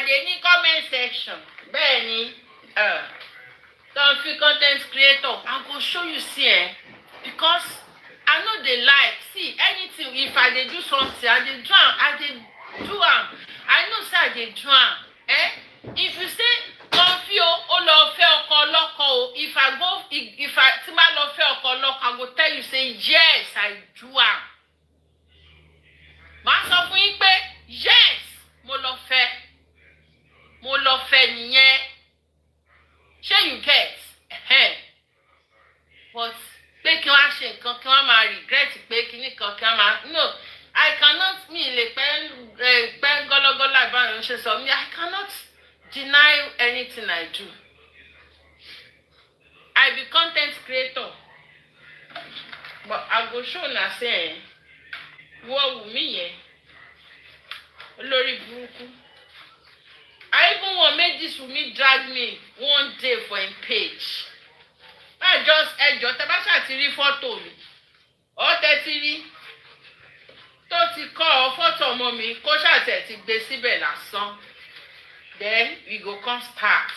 ìpàdé ní comment section. Bẹ́ẹ̀ni, content creator, I go show you see because I know they like. See, anything, if I dey do something, I dey do am. I know say I dey do am. If you say, Confio, ó lọ fẹ́ ọkọ ọlọ́kọ o, if I tí má lọ fẹ́ ọkọ ọlọ́kọ, I go tell you say, yes, I do am. Màá sọ fún yín pé, yes, mo lọ fẹ́ nìyẹn. Ṣé you get? But pé kí wọ́n á ṣe nǹkan kí wọ́n máa regret pé kí nìkan kí wọ́n máa no, I cannot mi lè pẹ́ gọ́lọ́gọ́lọ́ àbáyọ̀ ṣe sọ mi, I cannot deny anything I do. I be content creator, but I go show na say Omowummi yẹn olórí burúkú. I even want make this Wunmi drag me one day for him page. I just ẹjọ́ tẹ́ bá ṣàti rí fọ́tò mi. Ó tẹ́tí rí tó ti kọ́ fọ́tò ọmọ mi kó ṣàtẹ̀ ti gbé síbẹ̀ lásán. Then we go come start.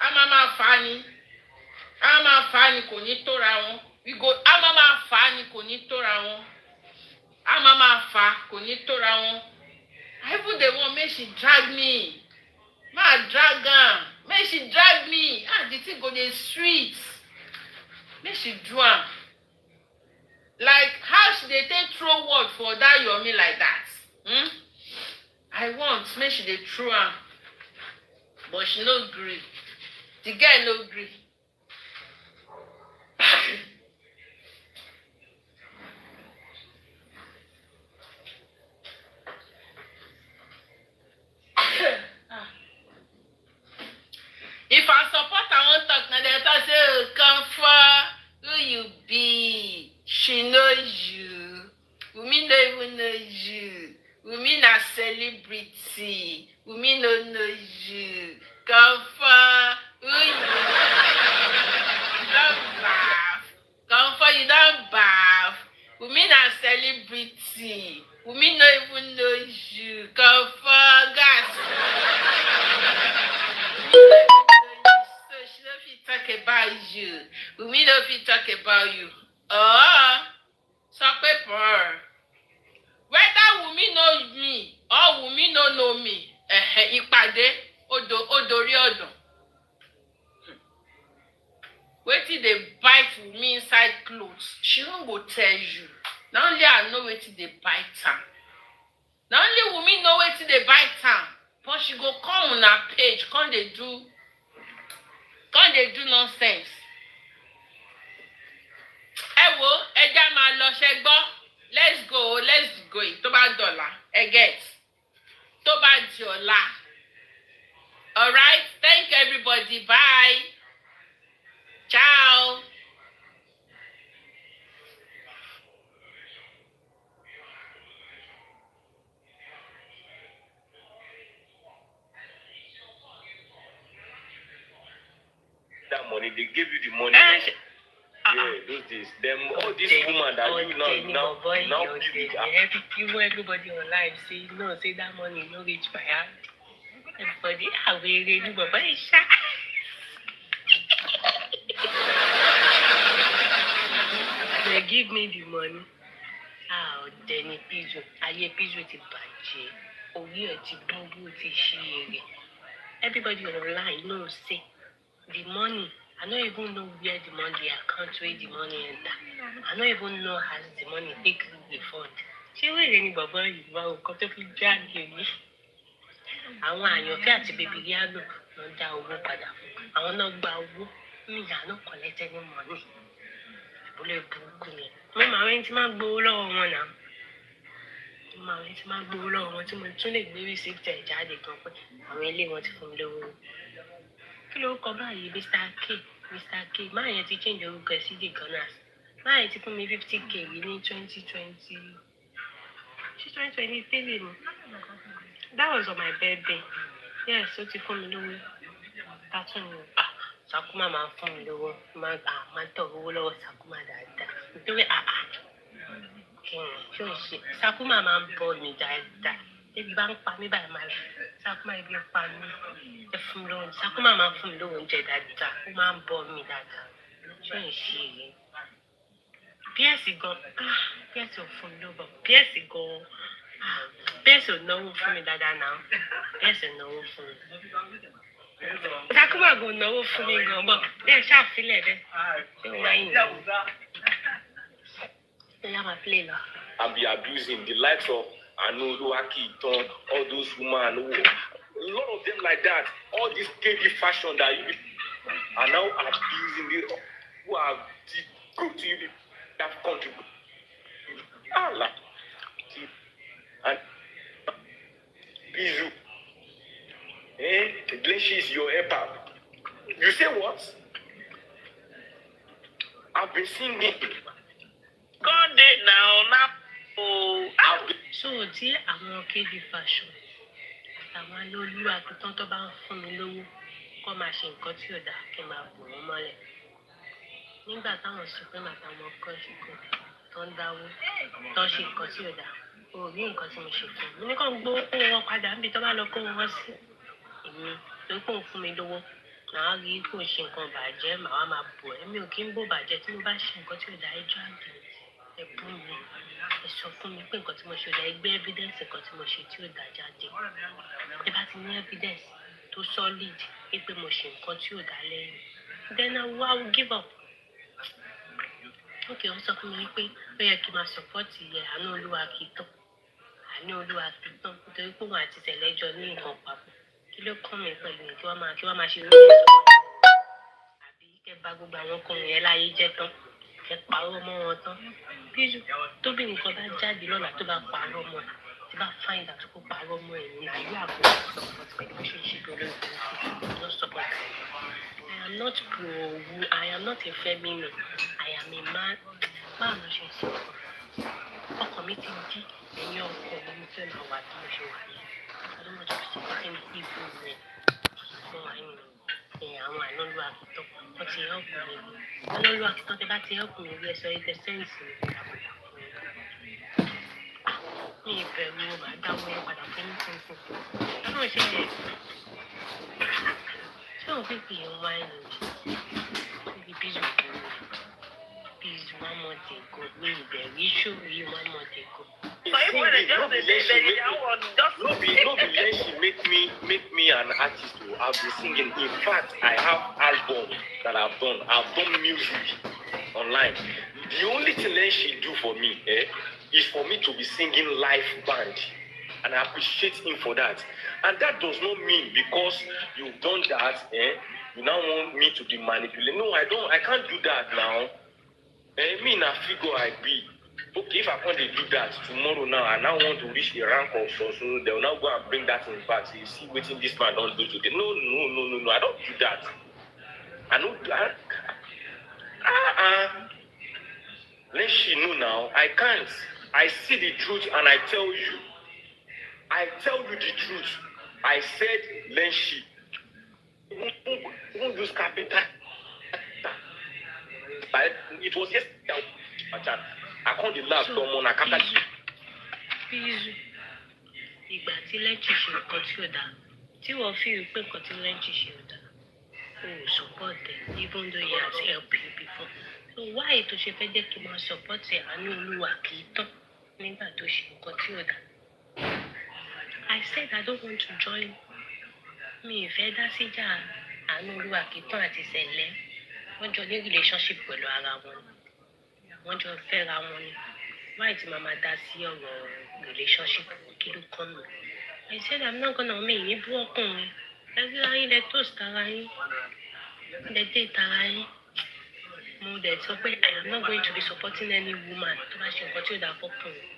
A máa fà ní kò ní tóra wọn. A máa fà ní kò ní tóra wọn. A máa fà kò ní tóra wọn. I even dey want make she drag me. Ma drag am. Make she drag me. The thing go dey sweet. Make she do am. Like how she dey take throw word for that Yomi like that. I want make she dey throw am. But she no gree. The girl no gree. If I support, I won't talk. Now they talk say, oh, come for who you be. She knows you. Wunmi no even know you. Wunmi na celebrity. Wunmi no know you. Come for who you be. You don't bath. Come for you don't bath. Wunmi na celebrity. Wunmi no even know you. Come for gas. She no fit talk about you. Wunmi no fit talk about you. So paper. Whether Wunmi knows me or Wunmi no know me, ìpàdé odori odo. Wetin dey bite Wunmi inside clothes, she no go tell you. Na only I know wetin dey bite am. Na only Wunmi know wetin dey bite am. But she go come on her page, come dey do nonsense. Ẹja máa lọ ṣẹgbọ́. Let's go. Tó bá dọ̀la, get. Tó bá di ọ̀la. All right, thank you everybody. Bye. Ciao. That money, they give you the money. Yeah, those days. Them all these women that you now everybody online say no, say that money no reach my hand. Everybody, I will ready, but they give me the money. Then Pigeon, Pigeon ti bàjẹ́. Orí ẹ̀ ti gbogbo ti ṣe. Everybody online knows say the money. I don't even know where the money account where the money enter. I don't even know how the money take the fund. Ṣé wẹ́rẹ́ ni bàbá yìí wá nǹkan tó fi jáde ní? Àwọn àyànfẹ́ àti bèbí yálò ló dá owó padà fún. Àwọn náà gba owó. Mi àná collect any money. Ìbúlẹ̀ burúkú ni. Mo máa wẹ́n tí máa gbowó lọ́wọ́ wọn náà. Mo máa wẹ́n tí máa gbowó lọ́wọ́ wọn tí mo tún lè gbé receipt ẹ̀ jáde gan pé àwọn ilé wọn ti fún mi lówó. Kí ló kọ báyìí Mr. K máa yẹn ti change orúkọ ẹ̀ sí the Gunners. Máa yẹn ti fún mi 50k rí ní 2020. Ṣé 2023 ni? That was on my birthday. Yes, ó ti fún mi lówó. Tátún ni Sakuma máa fún mi lówó. Máa tọ̀ owó lọ́wọ́ Sakuma dáadáa. Nítorí kí ni? Sakuma máa ń bọ́ mi dáadáa. Ebi bá ń pa mí báyìí máa lọ. Sakuma ebi ń pa mí. Ẹ fún mi lóhùn. Sakuma máa ń fún mi lóhùn oúnjẹ dáadáa. Ó máa ń bọ́ mi dáadáa. Ṣé ń ṣe èyí? PS gan. PS ò fún mi lóhùn. PS gan. PS ò náwó fún mi dáadáa náà. PS ò náwó fún mi. Sakuma gan náwó fún mi gan. Bọ̀ bẹ́ẹ̀ ṣàfilẹ̀ bẹ́ẹ̀. Ṣé o wáyé nìyẹn? Ṣé yá máa play lọ? And be abusing the likes of Anoluwaki, all those women, a lot of them like that. All this KD fashion that you are now abusing the who are good to you that have contributed. Allah. And Bizu. Glenshi is your EPAP. You say what? I've been singing. God did now. So tí àwọn KD fashion àtàwọn alólú àtúntàn tó bá ń fún mi lówó kó máa ṣe nǹkan tí ò dáa kí n máa bò wọ́n mọ́lẹ̀. Nígbà táwọn supreme àtàwọn kan ṣe kó tó ń dáwó tó ń ṣe nǹkan tí ò dáa ò rí nǹkan tí mo ṣe fún mi. Mo ní kàn gbówó kó wọn padà níbi tó bá lọ kó wọn sí. Èmi tó kó fún mi lówó màá rí kó ṣe nǹkan bàjẹ́ màá wá máa bò ẹ́. Mi ò kí ń bò bàjẹ́ tí mo bá ṣe nǹkan tí ò dáa ẹjọ́ àgbẹ̀ ẹ bú mi. Ẹ sọ fún mi pé nǹkan tí mo ṣe ò dáa, ẹ gbé evidence nǹkan tí mo ṣe tí ò dáa jáde. Ẹ bá ti ní evidence tó solid pé mo ṣe nǹkan tí ò dáa lẹ́yìn, then I will give up. Okay, wọ́n sọ fún mi pé ó yẹ kí n máa support Àánú Olúwa kì í tán. Àánú Olúwa kì í tán nítorí pé òun àti Tẹ̀lẹ́jọ ní nǹkan papọ̀. Kí ló kàn mí pẹ̀lú kí wọ́n máa ṣe lórí ìsọ̀kan? Àbí kẹ́ bá gbogbo àwọn ọkùnrin yẹn láyé jẹ́ tán. Ẹ pàrọ̀ mọ́ wọn tán. Bíjú tóbi nǹkan bá jáde lọ́la tó bá pàrọ̀ mọ́ ẹ̀ tí bá find out kó pàrọ̀ mọ́ ẹ̀ ní ayé àbúrò support pẹ̀lú bó ṣe ń ṣe lórí ìgbésí no support. I am not pro-wu, I am not a feminine, I am a man. Báwo ló ṣe sọ? Ọkàn mi ti dí ẹ̀yìn ọkọ̀ mi fẹ́ máa wà bí mo ṣe wà yìí. I don't want to be supporting evil men. So àwọn Àánú Olúwa àkìtàn wọ́n ti help me. Àánú Olúwa àkìtàn tẹ bá ti help me bí ẹ sọ ẹ sẹ́ǹsì mi ìbẹ̀rù mo máa dáwọ́ ẹ padà fún mi tuntun. Báwo ṣe lè ṣé òun pípì ń wá ẹ̀yìn níbi bíjù fún mi? Bíjù one more day go mi ìbẹ̀rù ìṣòro yìí one more day go. No be let she make me an artist. I've been singing. In fact, I have albums that I've done. I've done music online. The only thing that she do for me, is for me to be singing live band, and I appreciate him for that. And that does not mean because you've done that, you now want me to be manipulated. No, I can't do that now. Me na figure I be. Okay, if I can't do that tomorrow now, I now want to reach the rank of so they will now go and bring that in back. So you see what this man don't do today. No, I don't do that. I know that. Let she know now. I can't. I see the truth and I tell you. I tell you the truth. I said Lenshi. Won't use capital. It was yesterday. I called the last someone. I can't. Bíjù ìgbà tí Lẹ́ǹṣì ṣe nǹkan tí ò dáa tí wọ́n fi rí pé nǹkan tí Lẹ́ǹṣì ṣe ò dáa o ò support them even though he has helped you before. So why tó ṣe fẹ́ jẹ́ kí n máa support Àánú Olúwa kì í tán nígbà tó ṣe nǹkan tí ò dáa? I said I don't want to join. Mi ì fẹ́ dá síjà Àánú Olúwa kì í tán àti Sẹ̀lẹ̀. Wọ́n jọ ní relationship pẹ̀lú ara wọn. Wọ́n jọ fẹ́ra wọn ni. Why tí màmá dá sí ọ̀rọ̀ relationship kí ló kàn mí? I said I'm not gonna make ní bú ọkùnrin. Ẹgbẹ́ ayé lẹ toast ara yín. Lẹ date ara yín. Mo dẹ̀ sọ pé I am not going to be supporting any woman tó bá ṣe nǹkan tí ò dáa fọ́kùnrin.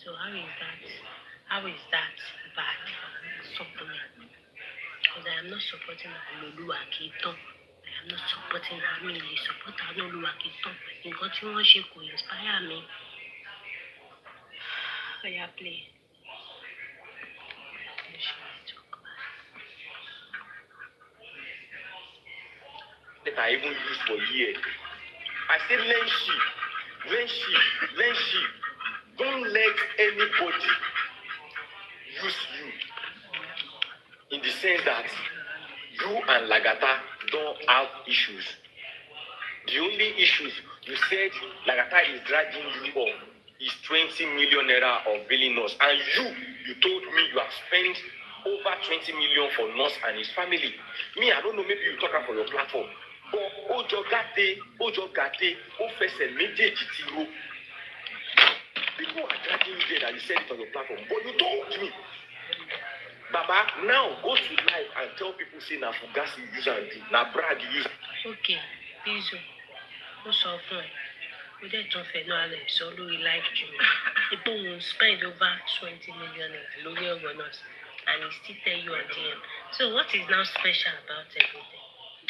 So how is that bad? Sọ fún mi. Because I am not supporting Àánú Olúwa kì í tán. I am not supporting her. Mi lè support Àánú Olúwa kì í tán. Nǹkan tí wọ́n ṣe kò inspire mi. Oya play. That I even use for years. I said Lenshi Lenshi, don't let anybody use you in the sense that you and Lagata don't have issues. The only issues you said Lagata is dragging you off is 20 million naira of billing us, and you told me you have spent over 20 million for Nos and his family. Me, I don't know, maybe you talk about for your platform. But Ojo Gate, Ofese Mejeji Tiro. People are dragging you there that you said it on your platform. But you told me, Baba, now go to live and tell people say na Fugasi use and do, na brag use. Okay, Bizo. What's up, friend? We did not know so we like you. The boom spend over 20 million in Loyal Bonus and he still tell you on DM. So what is now special about everything?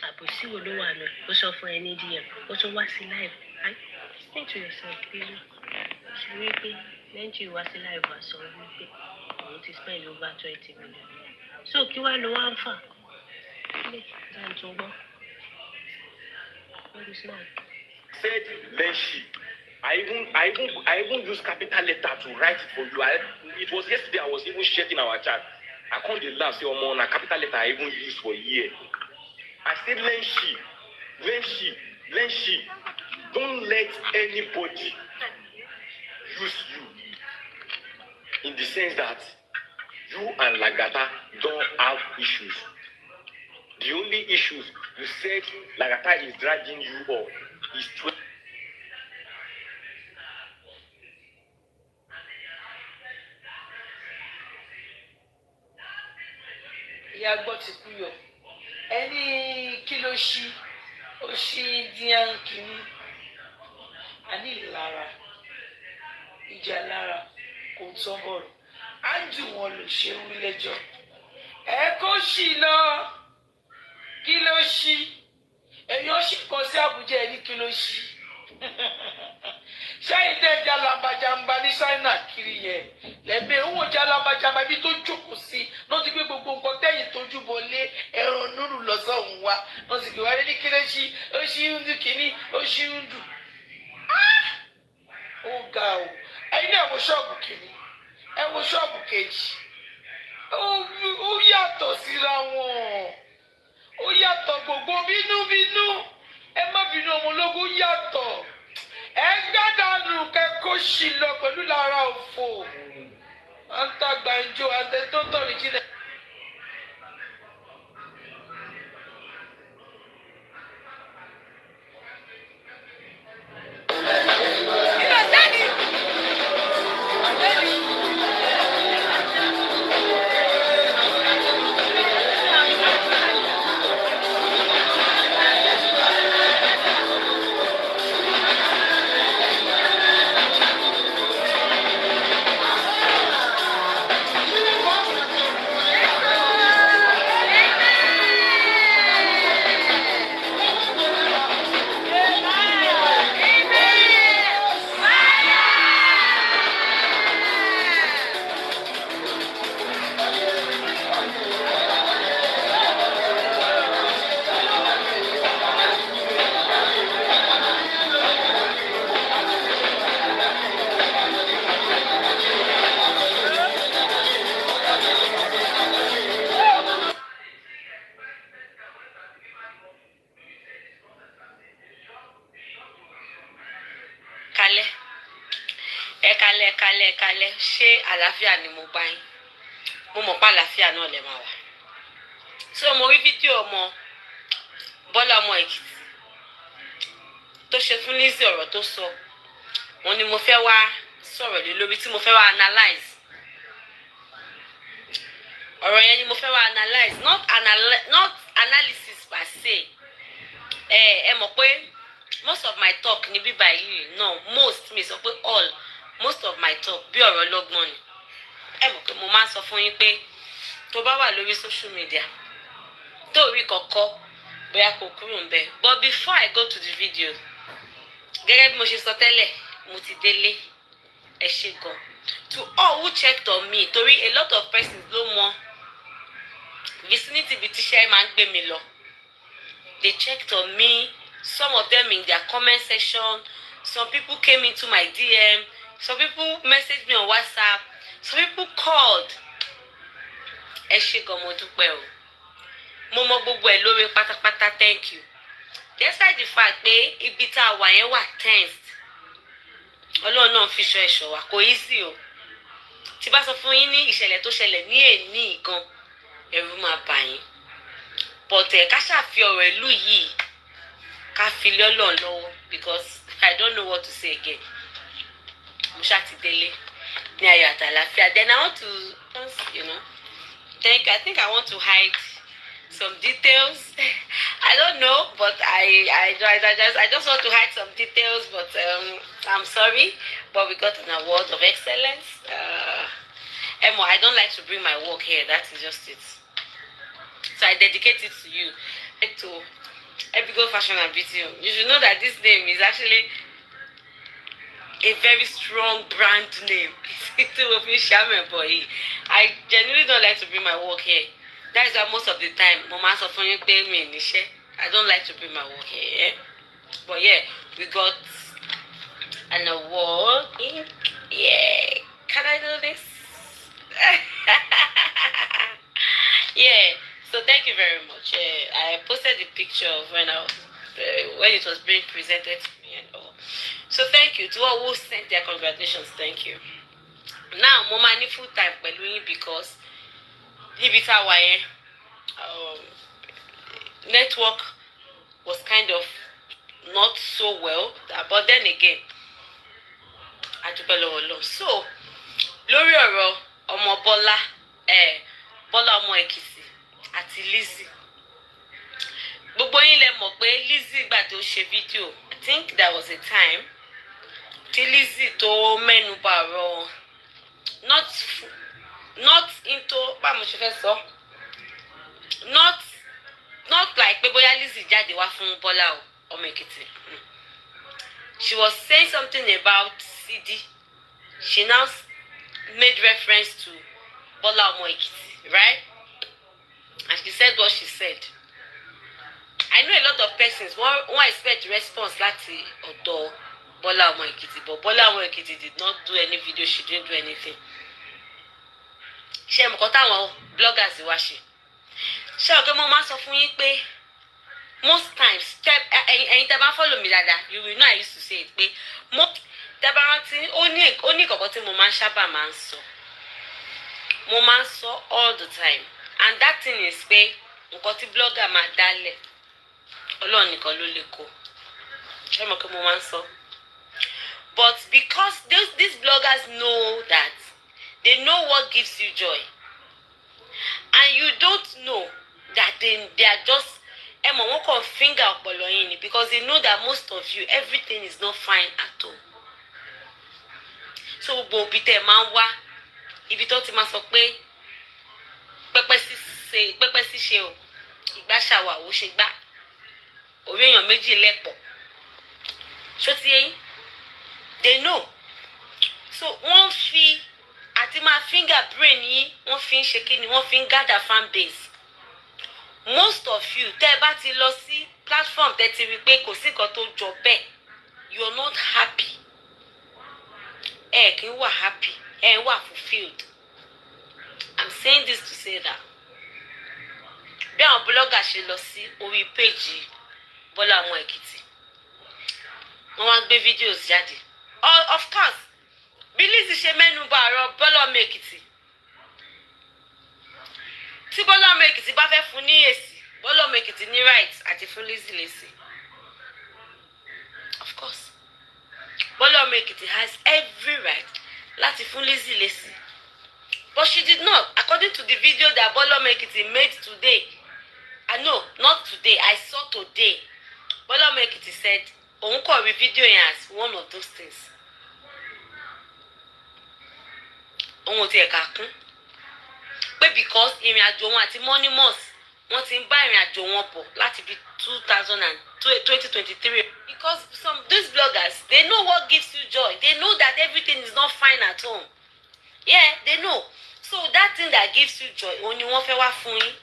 Abusi Oluwano, what's up for any DM? What's up, what's in life? Think to yourself, Bizo. Then you was in life was so we want to spend over 20 million. So Kiwa no one for. What is now? Said Lenshi. I even use capital letter to write it for you. It was yesterday I was even sharing our chat. I can't laugh say on a capital letter I even used for a year. I said Lenshi, don't let anybody use you in the sense that you and Lagata don't have issues. The only issues you said Lagata is dragging you off is 20. Ìyá gbọ́ ti kú yọ ẹni kí ló ṣí ó ṣí díẹ̀ kìíní àní ìlara ìjà lára kò tán bọ̀rọ̀ á jù wọn lò ṣe wí lẹ́jọ́ ẹ kó ṣì lọ kí ló ṣí èèyàn ṣì kàn sí Àbújá ẹni kí ló ṣí ṣáyìn dẹ́ jalabajamba ní Ṣáínà kiri yẹn lẹ́gbẹ̀ẹ́ òun jalabajamba ibi tó jókòó sí ló ti gbé gbogbo nǹkan tẹ́yìn tójú bọlé ẹran nùrù lọ́sọ̀hún wa ló ti gbé wálé ní kí ló ṣí ó ṣí ń dùn kínní ó ṣí ń dùn. Ó ga o ẹ̀yin náà wo ṣọ́ọ̀bù kìíní ẹ wo ṣọ́ọ̀bù kejì ó yàtọ̀ síra wọn ó yàtọ̀ gbogbo bínúbínú ẹ má bínú ọmọ ológun yàtọ̀ ẹ gbádànù kẹ́kọ̀ọ́ sí lọ pẹ̀lú lára òfò à ń tàgbà ìjọ àtẹ̀tọ́tọ̀ ní kílẹ̀. Kalẹ̀ ṣé àlàáfíà ni mo bá yín mo mọ̀ pé àlàáfíà náà lè máa wà so mo rí fídíò ọmọ Bọ́lá ọmọ Èkìtì tó ṣe fún Lizzy ọ̀rọ̀ tó sọ wọn ni mo fẹ́ wá sọ̀rọ̀ lé lórí tí mo fẹ́ wá analyse ọ̀rọ̀ yẹn ni mo fẹ́ wá analyse not analysis per se ẹ mọ̀ pé most of my talk ní bíbá yìí no most mi sọ pé all most of my talk bí ọ̀rọ̀ lọ́gbọ́n ni ẹ mọ̀ pé mo máa ń sọ fún yín pé tó bá wà lórí social media tó rí kọ̀kọ́ bóyá kò kúrò ń bẹ̀ but before I go to the video gẹ́gẹ́ bí mo ṣe sọ tẹ́lẹ̀ mo ti délé ẹ ṣé gan to all who checked on me torí a lot of persons ló mọ vicinity bí tíṣẹ́ máa ń gbé mi lọ they checked on me some of them in their comment section Some people came into my DM. Some people messaged me on WhatsApp. Some people called. Ẹ ṣé gan, mo dúpẹ́ o. Mo mọ gbogbo ẹ̀ lórí pátápátá, thank you. Despite the fact pé ibi tá a wà yẹn wà tensed. Ọlọ́run náà fi ṣọ́ ẹ̀ṣọ́ wa, kò easy o. Tí bá sọ fún yín ní ìṣẹ̀lẹ̀ tó ṣẹlẹ̀ ní èní gan, ẹ̀rù máa bà yín. But ká ṣàfi ọ̀rọ̀ ìlú yìí ká fi lé Ọlọ́run lọ́wọ́, because I don't know what to say again. Mo ṣá ti délé ní ayọ̀ àtàlàfíà. Then I want to, I think I want to hide some details. I don't know, but I just want to hide some details. But I'm sorry, but we got an award of excellence. Emo, I don't like to bring my work here. That is just it. So I dedicate it to you, to Epigo Fashion and Beauty. You should know that this name is actually a very strong brand name. I genuinely don't like to bring my work here. That is why most of the time, Mama Sofoni pay me in the share. I don't like to bring my work here. Yeah? But yeah, we got an award. Yeah. Can I do this? Yeah. So thank you very much. I posted the picture of when it was being presented to me and all. So thank you to all who sent their congratulations. Thank you. Now, Mama need full time because network was kind of not so well, but then again, so lórí ọ̀rọ̀ ọmọ Bọ́lá ọmọ Èkìtì àti Lizzy, gbogbo yín lẹ mọ̀ pé Lizzy gbà tó ṣe fídíò. I think there was a time tí Lizzy tó mẹ́nu bà ọ̀rọ̀ not into báwo ṣe fẹ́ sọ, not like pé bóyá Lizzy jáde wá fún Bọ́lá ọmọ Èkìtì. She was saying something about CD. She now made reference to Bọ́lá ọmọ Èkìtì, right? And she said what she said. I know a lot of persons won't expect response láti ọ̀dọ̀ Bọ́lá ọmọ Èkìtì, but Bọ́lá ọmọ Èkìtì did not do any video. She didn't do anything. Ṣé mo kọ́ táwọn bloggers wá ṣe? Ṣé ọ̀gá mo máa sọ fún yín pé most times ẹ̀yin tẹ́ bá follow mi dáadáa, you will know I used to say it pé tẹ́ bá rántí ó ní kọ̀kọ́ tí mo máa ń sábà máa ń sọ. Mo máa ń sọ all the time, and that thing is pé nǹkan tí blogger máa dálẹ̀ Ọlọ́run nìkan ló lè kó. Ṣé mo kí mo máa ń sọ? But because these bloggers know that, they know what gives you joy, and you don't know that they are just wọ́n kàn finger ọpọlọ yín ni, because they know that most of you, everything is not fine at all. So gbogbo òbí tẹ́ máa ń wá ibi tó ti máa sọ pé pẹ́pẹ́ ṣíṣe o, ìgbà ṣàwà ó ṣe gbá, orí èèyàn méjì lẹ́pọ̀. Ṣó ti yín? They know. So wọ́n fi àti máa finger brain yín, wọ́n fi ń ṣe kí ni, wọ́n fi ń gather fan base. Most of you, tẹ́ bá ti lọ sí platform tẹ́ ti rí pé kò sí nǹkan tó jọ bẹ́ẹ̀, you are not happy. Kì í wà happy, wà fulfilled. I'm saying this to say that bí àwọn blogger ṣe lọ sí orí page Bọ́lá ọmọ Èkìtì, wọ́n wá gbé videos jáde. Of course, bí Lizzy ṣe mẹ́nu bà ọ̀rọ̀ Bọ́lá ọmọ Èkìtì, tí Bọ́lá ọmọ Èkìtì bá fẹ́ fún ní èsì, Bọ́lá ọmọ Èkìtì ní right àti fún Lizzy lésì. Of course, Bọ́lá ọmọ Èkìtì has every right láti fún Lizzy lésì. But she did not, according to the video that Bọ́lá ọmọ Èkìtì made today. No, not today, I saw today. Bọ́lá ọmọ Èkìtì said, òun kò rí video yẹn as one of those things. Òun ò tiẹ̀ kà kún. Pé because ìrìn àjò wọn àti Monimos, wọ́n ti ń bá ìrìn àjò wọn pọ̀ láti bí 2023. Because these bloggers, they know what gives you joy. They know that everything is not fine at home. Yeah, they know. So that thing that gives you joy, òun ni wọ́n fẹ́ wá fún yín.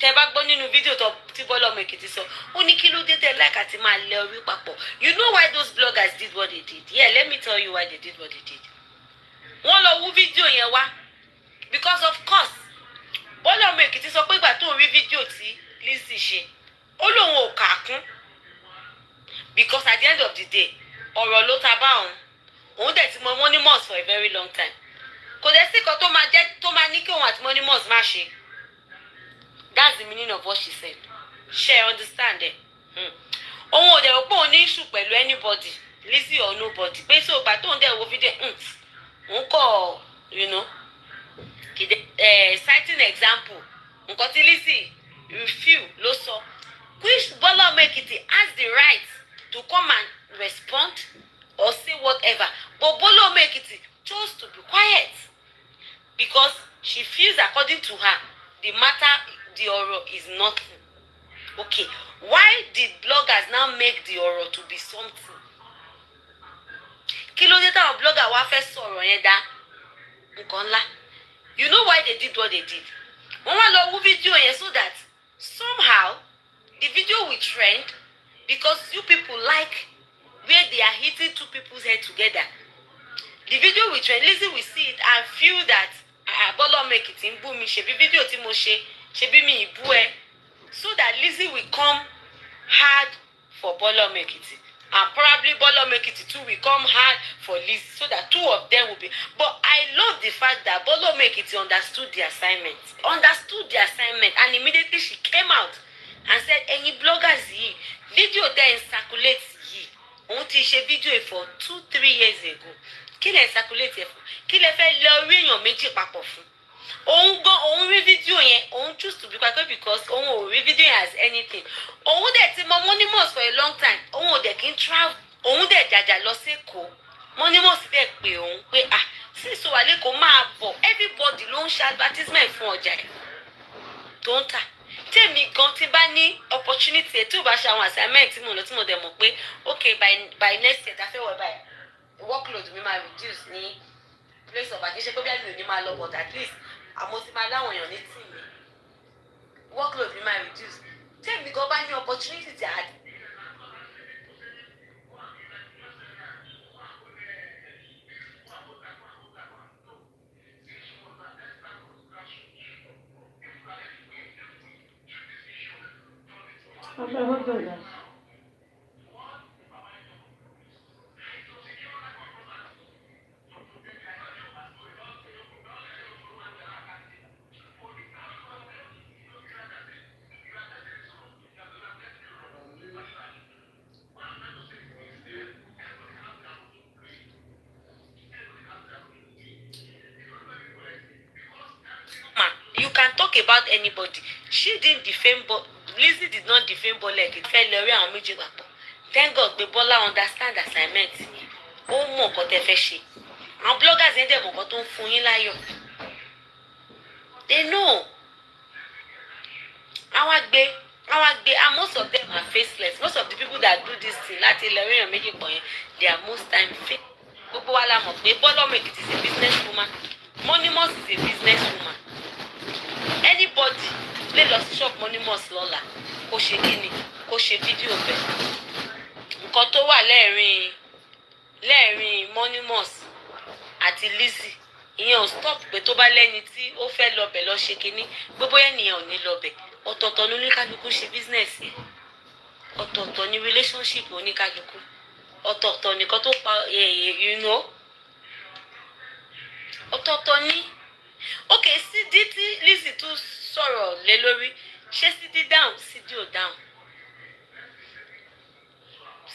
tẹ́ bá gbọ́ nínú fídíò tí Bọ́lá Ọmọ Èkìtì sọ ó ní kí ló dé tẹ́ like àti máa lẹ orí papọ̀. You know why those bloggers did what they did? Yeah, let me tell you why they did what they did. Wọ́n lọ wú fídíò yẹn wá because of course Bọ́lá Ọmọ Èkìtì sọ pé ìgbà tó ń rí fídíò tí Lizzy ṣe ó lóun ò kà kún because at the end of the day ọ̀rọ̀ ló ta bá òun dẹ̀ ti mọ Monimos for a very long time. Kò dẹ̀ sí kan tó máa ní kí òun àti Monimos má ṣe. That's the meaning of what she said. She understand it. Òun ò dẹ̀ rò pé òun ní issue pẹ̀lú anybody, Lizzy or nobody. Pé so ìgbà tóun dẹ̀ wo fídíò òun kọ̀ citing example nǹkan tí Lizzy refuse ló sọ. Which Bọ́lá Ọmọ Èkìtì has the right to come and respond or say whatever. But Bọ́lá Ọmọ Èkìtì chose to be quiet because she feels according to her the matter, the ọ̀rọ̀ is nothing. Okay, why did bloggers now make the ọ̀rọ̀ to be something? Kí ló dé táwọn blogger wá fẹ́ sọ̀rọ̀ yẹn dá nǹkan ńlá? You know why they did what they did? Wọ́n wá lọ wú fídíò yẹn so that somehow the video will trend because you people like where they are hitting two people's head together. The video will trend. Lizzy will see it and feel that Bọ́lá Ọmọ Èkìtì ń bú mi, ṣebí fídíò tí mo ṣe ṣebí mi ì bú ẹ, so that Lizzy will come hard for Bọ́lá Ọmọ Èkìtì and probably Bọ́lá Ọmọ Èkìtì too will come hard for Lizzy, so that two of them will be. But I love the fact that Bọ́lá Ọmọ Èkìtì understood the assignment and immediately she came out and said ẹ̀yin bloggers yìí fídíò tẹ́ ń circulate yìí òun ti ṣe fídíò for 2-3 years ago. Kí lẹ circulate ẹ fún? Kí lẹ fẹ́ lọ rí èèyàn méjì papọ̀ fún? Òun rí fídíò yẹn òun choose to be quiet because òun ò rí fídíò yẹn as anything. Òun dẹ̀ ti mọ Monimos for a long time. Òun ò dẹ̀ kí n travel. Òun dẹ̀ jàjà lọ sí Èkó. Monimos dẹ̀ pé òun pé sísọ wà lẹ́kọ̀ọ́ máa bọ̀. Everybody ló ń ṣe advertisement fún ọjà ẹ̀ tó ń tà. Tèmi gan tí bá ní opportunity ẹ̀ tí ò bá ṣe àwọn assignment tí mo lọ tí mo dẹ̀ mọ̀ pé okay by next year ta fẹ́ wọ̀ báyìí workload mi máa reduce ní place of àkíṣe pé bí àmì ò ní máa lọ but at least àmọ́ ti máa láwọn èèyàn ní team mi workload mi máa reduce. Tèmi gan bá ní opportunity tí a you can talk about anybody. She didn't defame Lizzy did not defame Bọ́lá Èkìtì fẹ́ lọ rí àwọn méjì papọ̀. Thank God pé Bọ́lá understand assignment yìí. Ó mọ̀ nǹkan tẹ́ fẹ́ ṣe. Àwọn bloggers yẹn dẹ̀ mọ̀ nǹkan tó ń fún yín láyọ̀. They know. Àwọn àgbẹ̀ and most of them are faceless. Most of the people that do this thing láti lọ rí àwọn méjì pọ̀ yẹn they are most time fake. Gbogbo wa la mọ̀ pé Bọ́lá Ọmọ Èkìtì is a business woman. Monimos is a business woman. Anybody lè lọ sí shop Monimos lọ́la kó ṣe kíni kó ṣe fídíò bẹ̀. Nǹkan tó wà lẹ́ẹ̀rin Monimos àti Lizzy ìyẹn ò stop pé tó bá lẹ́ni tí ó fẹ́ lọ́bẹ̀ lọ ṣe kíní gbogbo ènìyàn ò ní lọ́bẹ̀. Ọ̀tọ̀ọ̀tọ̀ ní oníkálukú ṣe business yẹn. Ọ̀tọ̀ọ̀tọ̀ ní relationship oníkálukú. Ọ̀tọ̀ọ̀tọ̀ nìkan tó pa ọ̀tọ̀ọ̀tọ̀ ní. Okay, Sídí tí Lizzy tún sọ̀rọ̀ lé lórí ṣé Sídí down Sídí ò down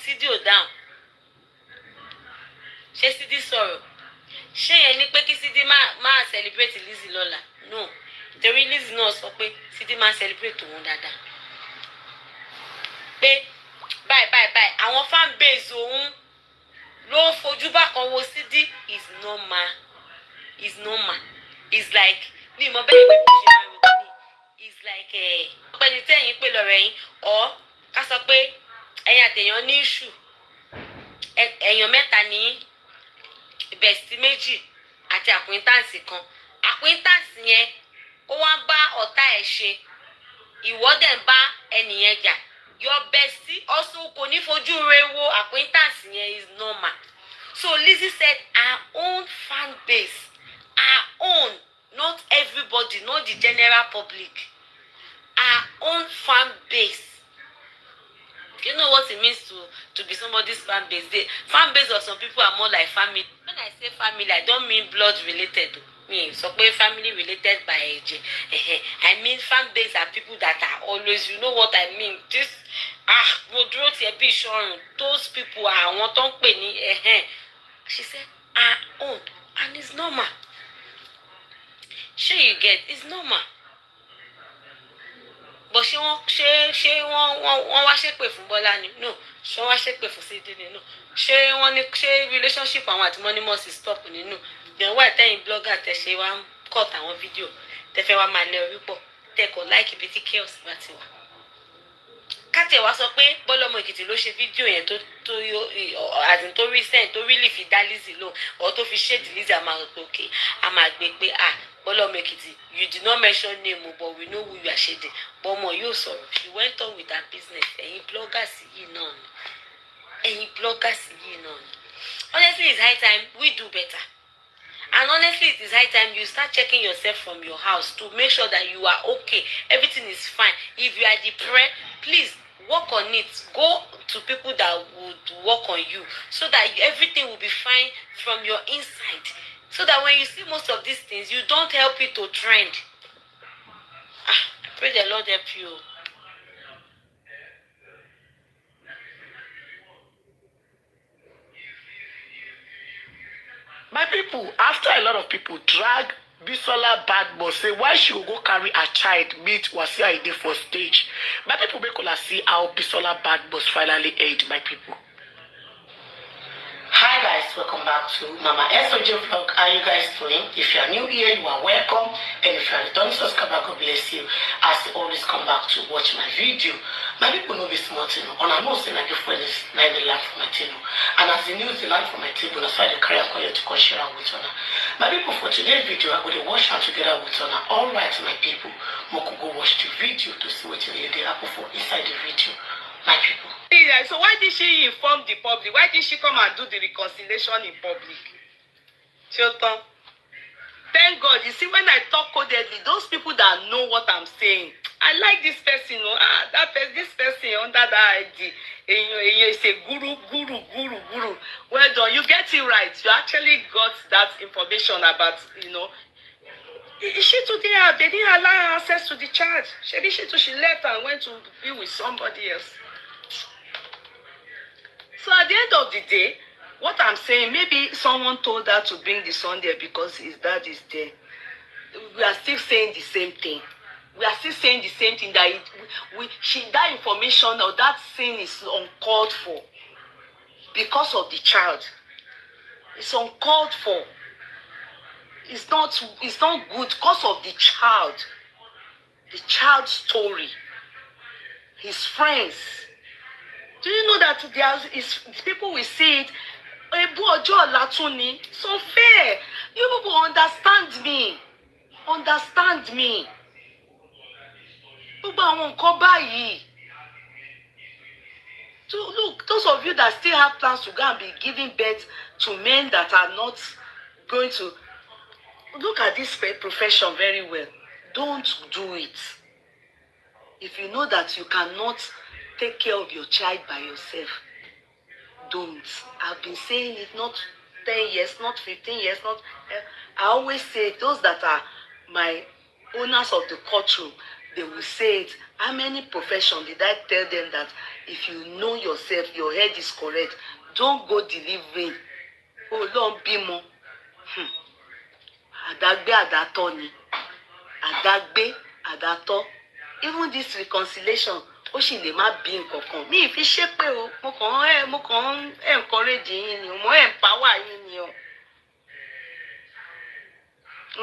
Sídí ò down ṣé Sídí sọ̀rọ̀ ṣé yẹn ní pé kí Sídí máa celebrate Lizzy lọ́la? No, torí Lizzy náà sọ pé Sídí máa celebrate òun dáadáa pé báyìí àwọn fan base òun ló ń fojú bákan wo Sídí is normal it's like ní ìmọ̀ bẹ́ẹ̀ pé kò ṣe máa rò ní it's like ọpẹni tẹ́yìn pé lọ́rọ̀ ẹ̀yìn ọ̀ ká sọ pé ẹ̀yin àtẹ̀yàn ní issue èèyàn mẹ́ta ní bestie méjì àti acquaintance kan acquaintance yẹn ó wá bá ọ̀tá ẹ̀ ṣe ìwọ dẹ̀ ń bá ẹnìyẹn jà. Your bestie also kò ní fojú rẹ̀ wò acquaintance yẹn is normal. So Lizzy said her own fan base, her own, not everybody, not the general public, her own fan base. You know what it means to be somebody's fan base? The fan base of some people are more like family. When I say family, I don't mean blood related. So family related by age. I mean fan base are people that are always, you know what I mean? This those people are want to pay. She said her own, and it's normal. Sure you get, it's normal. But she won't wá ṣépè fún Bọ́lá ni? No. She wá ṣépè fún Sídí ni? No. Ṣé relationship àwọn àti Monimos stop ni? No. Then why tẹ́yìn blogger tẹ ṣe wá cut àwọn fídíò tẹ fẹ́ wá máa lẹ orí pọ̀ tẹ kò like ibi tí chaos bá ti wà. Káti wá sọ pé Bọ́lá ọmọ Èkìtì ló ṣe fídíò yẹn tó recent tó really fi dá Lizzy lò or tó fi shade Lizzy àmà òkè àmà gbé pé Bọ́lá ọmọ Èkìtì, you did not mention name, but we know who you are shading. But ọmọ yóò sọ̀rọ̀. She went on with her business. Ẹ̀yin bloggers yìí náà ni. Ẹ̀yin bloggers yìí náà ni. Honestly, it's high time we do better. And honestly, it is high time you start checking yourself from your house to make sure that you are okay. Everything is fine. If you are depressed, please work on it. Go to people that would work on you so that everything will be fine from your inside. So that when you see most of these things, you don't help it to trend. I pray the Lord help you. My people, after a lot of people drag Bisola Badmus, say why she will go carry a child meet Wasiu Ayinde for stage. My people make us see how Bisola Badmus finally ate, my people. Hi guys, welcome back to Mama SOJ vlog. How you guys doing? If you are new here, you are welcome, and if you are returning subscriber, God bless you. As you always come back to watch my video. My people know this small thing, and I know saying I give friends now they land for my table, and as the news they land for my table, that's why they carry a call to come share with honor. My people, for today's video, I'm going to watch out together with honor. All right, my people, we could go watch the video to see what really they happen for inside the video. My people. So why did she inform the public? Why did she come and do the reconciliation in public? Chilton. Thank God. You see, when I talk codedly, those people that know what I'm saying, I like this person. This person under that ID. You say guru. Well done. You get it right. You actually got that information about, She today, they didn't allow her access to the child. She left and went to be with somebody else. So at the end of the day, what I'm saying, maybe someone told her to bring the son there because his dad is there. We are still saying the same thing. We are still saying the same thing, that that information or that sin is uncalled for because of the child. It's uncalled for. It's not good because of the child's story, his friends. Do you know that people will see it? So fair. You people understand me. Understand me. So look, those of you that still have plans to go and be giving birth to men that are not going to look at this profession very well. Don't do it. If you know that you cannot take care of your child by yourself, don't. I've been saying it, not 10 years, not 15 years, not. I always say, those that are my owners of the courtroom, they will say it. How many professions did I tell them that if you know yourself, your head is correct, don't go delivering. Oh, Lord, bimo. Adagbe adato ni. Adagbe adato. Even this reconciliation, ó sì lè má bí nǹkankan. Mi fi ṣépè o, mo kàn encourage yín ni, mo empower yín ni o.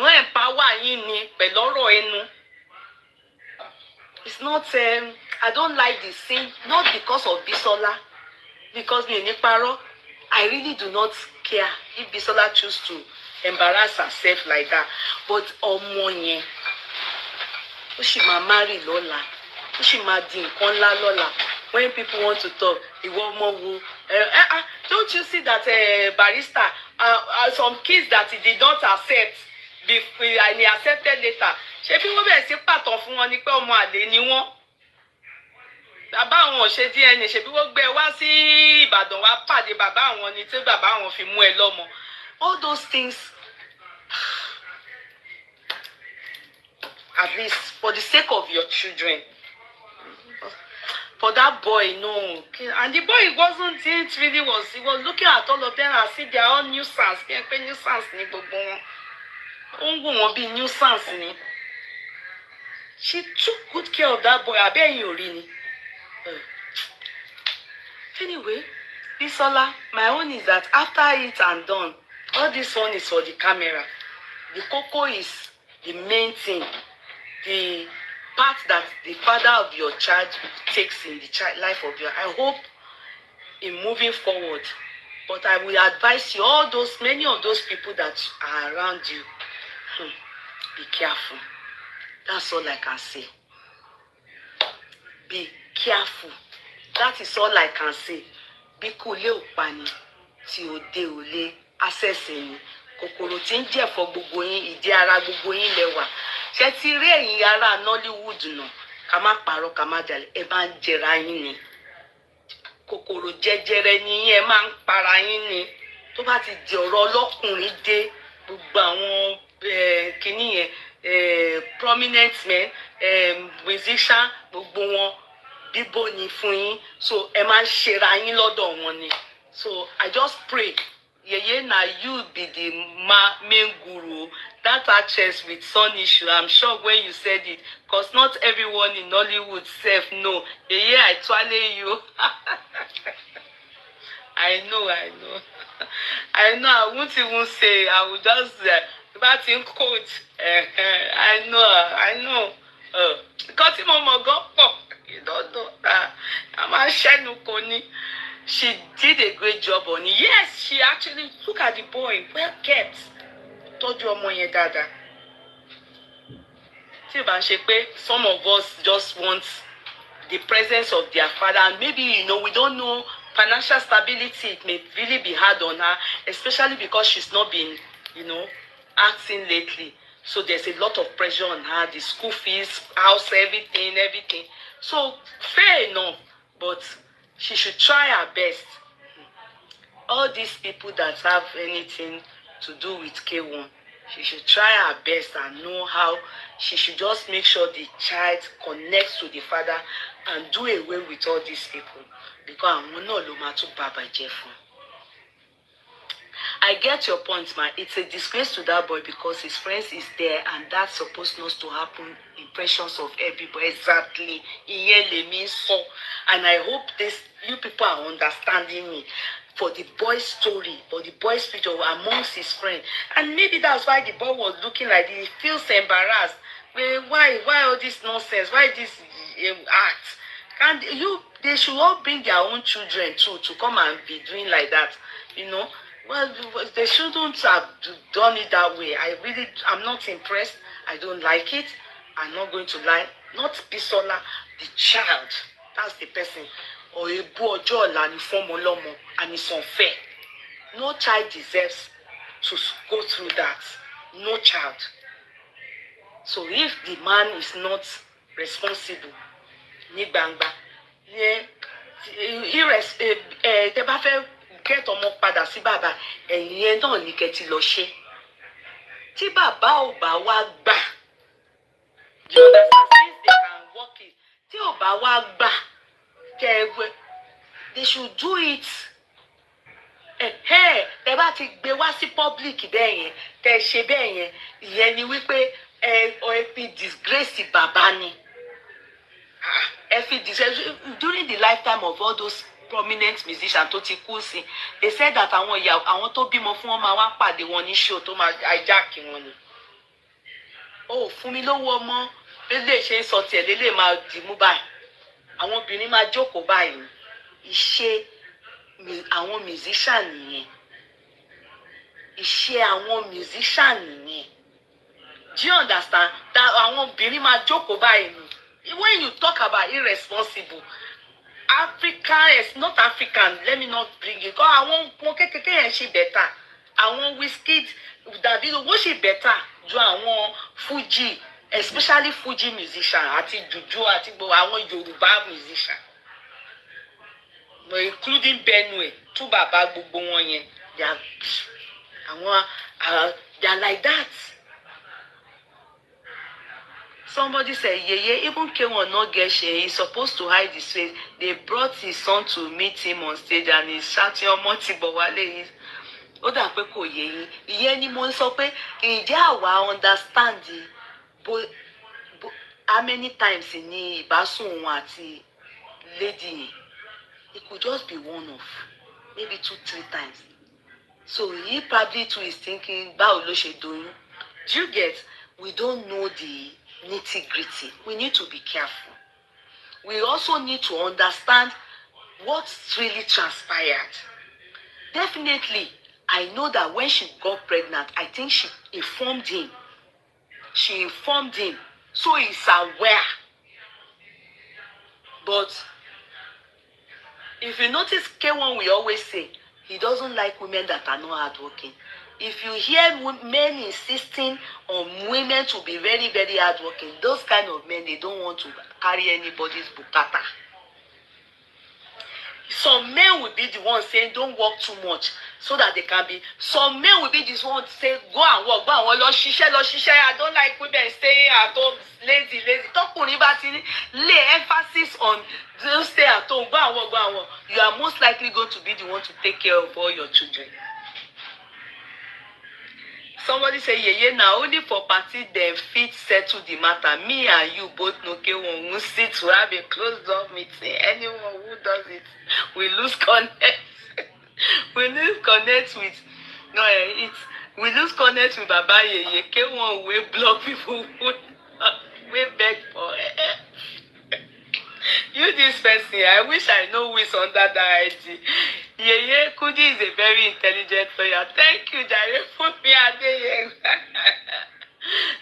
Mo empower yín ni pẹ̀lú ọ̀rọ̀ ẹnu. It's not I don't like this thing, not because of Bisola, because mi ní parọ́. I really do not care if Bisola choose to embarrass herself like that. But ọmọ yẹn, ó sì máa marry lọ́la. She máa di nǹkan ńlá lọ́la. When people want to talk, ìwọ ọmọ wo? Don't you see that barrister, some kids that he did not accept and he accepted later? Ṣé bí wọ́n bẹ̀rẹ̀ sí pàtàn fún wọn ni pé ọmọ àlè ni wọ́n? Bàbá àwọn ò ṣe DNA, ṣe bí wọ́n gbé wá sí Ìbàdàn wá pàdé bàbá àwọn ni tí bàbá àwọn fi mú ẹ lọ́mọ. All those things, at least for the sake of your children. For that boy, no. And the boy wasn't, it really was, he was looking at all of them and see they are all nuisance. Nuisance ni gbogbo wọn. Ó ń wò wọ́n bí nuisance ni. She took good care of that boy. Àbí ẹ̀yin ò rí ni. Anyway, Bisola, my own is that after it and done, all this one is for the camera. The koko is the main thing. The part that the father of your child takes in the life of your. I hope in moving forward, but I will advise you, many of those people that are around you, be careful. That's all I can say. Be careful. That is all I can say. Bí kò lè ò pa ni, tí ò dé ò lè access ni. Kòkòrò tí ń jẹ̀fọ́ gbogbo yín, ìdí ara gbogbo yín lẹ́wà. Ṣé ti rí ẹ̀yin ará Nollywood náà? Ká má parọ́, ká má jalè, ẹ bá ń jẹra yín ni. Kòkòrò jẹjẹrẹ ni yín, ẹ máa ń para yín ni. Tó bá ti di ọ̀rọ̀ ọlọ́kùnrin dé, gbogbo àwọn kìíní yẹn, prominent men, musician, gbogbo wọn bíbó ni fún yín. So ẹ máa ń ṣera yín lọ́dọ̀ wọn ni. So I just pray, Yeye, na you be the main guru. That actress with son issue, I'm sure when you said it, because not everyone in Hollywood self know. Yeye, I twale you. I know. I won't even say, I will just, but in quote, I know. Because him you don't know. I'm a shenu koni. She did a great job on it. Yes, she actually, look at the boy, well kept. Told you ọmọ yẹn dáadáa. Tí bá ń ṣe pé some of us just want the presence of their father, and maybe, we don't know financial stability. It may really be hard on her, especially because she's not been, acting lately. So there's a lot of pressure on her, the school fees, house, everything. So fair enough, but she should try her best. All these people that have anything to do with K1, she should try her best and know how. She should just make sure the child connects to the father and do away with all these people, because I'm not to Baba Jeff. I get your point, man. It's a disgrace to that boy because his friends is there, and that's supposed not to happen. Impressions of everybody, exactly. So, and I hope you people are understanding me. For the boy's story, for the boy's future amongst his friends, and maybe that's why the boy was looking like he feels embarrassed. Why all this nonsense? Why this act? And they should all bring their own children too to come and be doing like that, Well, they shouldn't have done it that way. I'm not impressed. I don't like it. I'm not going to lie. Not Bisola, the child. That's the person. Or a boy, and it's unfair. No child deserves to go through that. No child. So if the man is not responsible, get ọmọ padà sí bàbá, ẹ̀yin yẹn náà ní kẹ́ ti lọ ṣe. Tí bàbá ò bá wá gbà, you understand, since they can work it. Tí ò bá wá gbà, they should do it. Tẹ́ bá ti gbé wá sí public bẹ́ẹ̀ yẹn, tẹ́ ṣe bẹ́ẹ̀ yẹn, ìyẹn ni wípé ẹ fi disgrace bàbá ni. Ẹ fi disgrace during the lifetime of all those prominent musicians tó ti kú sí. They said that àwọn tó bímọ fún wọn máa wá pàdé wọn ní show tó máa hijack wọn ni. Fún mi lówó ọmọ, lélẹ̀ ṣe ń sọ tiẹ̀, lélẹ̀ máa dìmú báyìí. Àwọn obìnrin máa jókòó báyìí. Iṣẹ́ àwọn musician nìyẹn. Iṣẹ́ àwọn musician nìyẹn. Do you understand? That àwọn obìnrin máa jókòó báyìí ni. when you talk about irresponsible, African is not African, let me not bring it. Because àwọn ọmọ kékeré yẹn ṣe better. Àwọn Wizkid, Davido, wọ́n ṣe better ju àwọn Fuji, especially Fuji musician àti Juju àti gbogbo àwọn Yorùbá musician. Including Benue, two bàbá gbogbo wọn yẹn. They are like that. Somebody said, yeah, even K1 not get share. He's supposed to hide his face. They brought his son to meet him on stage and he's shouting, Ọmọ ti bọ̀ wálé. Ó dà pé kò yé yín. Ìyẹn ni mo ń sọ pé ǹjẹ́ àwa understand how many times ni ìbásùn òun àti lady yẹn. It could just be one of, maybe 2-3 times. So he probably too is thinking, báwo ló ṣe doyún? Do you get? We don't know the nitty-gritty. We need to be careful. We also need to understand what really transpired. Definitely, I know that when she got pregnant, I think she informed him. She informed him. So he's aware. But if you notice, K1 we always say, he doesn't like women that are not hardworking. If you hear men insisting on women to be very, very hardworking, those kind of men, they don't want to carry anybody's bukata. Some men will be the ones saying, don't work too much, so that they can be. Some men will be the ones saying, go and work, lo ṣiṣẹ́. I don't like women staying at home, lazy. Tọkùnrin bá ti lay emphasis on don't stay at home, go and work. You are most likely going to be the one to take care of all your children. Somebody say, yeah, now only for party them fit settle the matter. Me and you both know K1 will sit to have a closed door meeting. Anyone who does it, we lose connect. We lose connect with Baba Yeye. K1 will block people who beg for you this person. I wish I know who is under that ID. Yeye Kudi is a very intelligent player. Thank you, Jare, for me.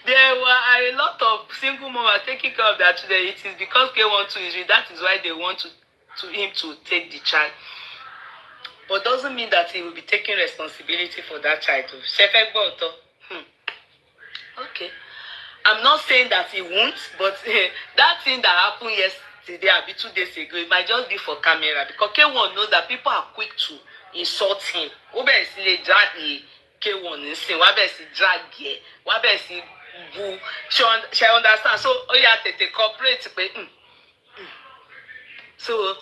There were a lot of single mothers taking care of that today. It is because they want to use it. That is why they want him to take the child. But doesn't mean that he will be taking responsibility for that child. Okay. I'm not saying that he won't, but that thing that happened yesterday, a bit 2 days ago, it might just be for camera, because K1 knows that people are quick to insult him. Obviously, drag K1 and say, drag here, she understand. So, they cooperate. So,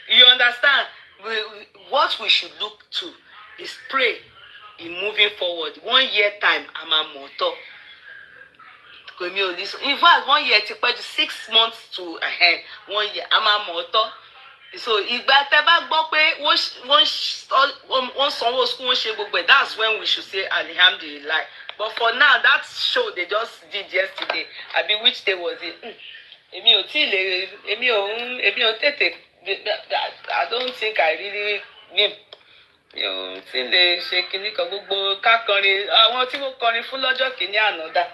you understand? What we should look to is pray in moving forward. 1 year time, I'm a motto. In fact, 1 year to 6 months to ahead. 1 year, I'm a motto. So if that's when we should say Alhamdulillah. But for now, that show they just did yesterday. I mean, which day was it? I don't think I really mean. Tí lè ṣe kinní kan gbogbo kákọrin àwọn tí wọ́n kọrin fún lọ́jọ́ kìíní ànádà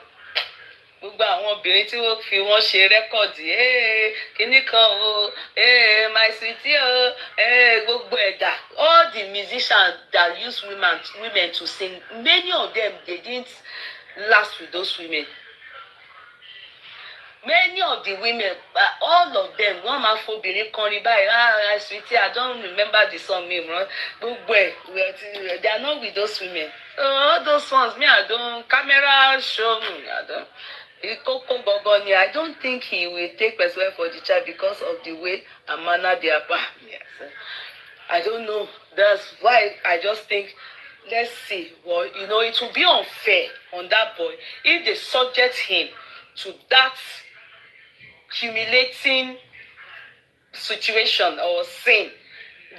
gbogbo àwọn obìnrin tí wọ́n fi wọ́n ṣe rẹ́kọ̀dì kinní kan o my sweetie o gbogbo ẹ̀dá all the musicians that use women to sing, many of them they didn't last with those women. Many of the women, all of them, one man for being corny by sweetie, I don't remember the song name, right? But they are not with those women. All those ones, me, I don't camera show me, I don't think he will take person for the child because of the way and manner they are. Yes. I don't know. That's why I just think, let's see. Well, it will be unfair on that boy if they subject him to that humiliating situation or sin,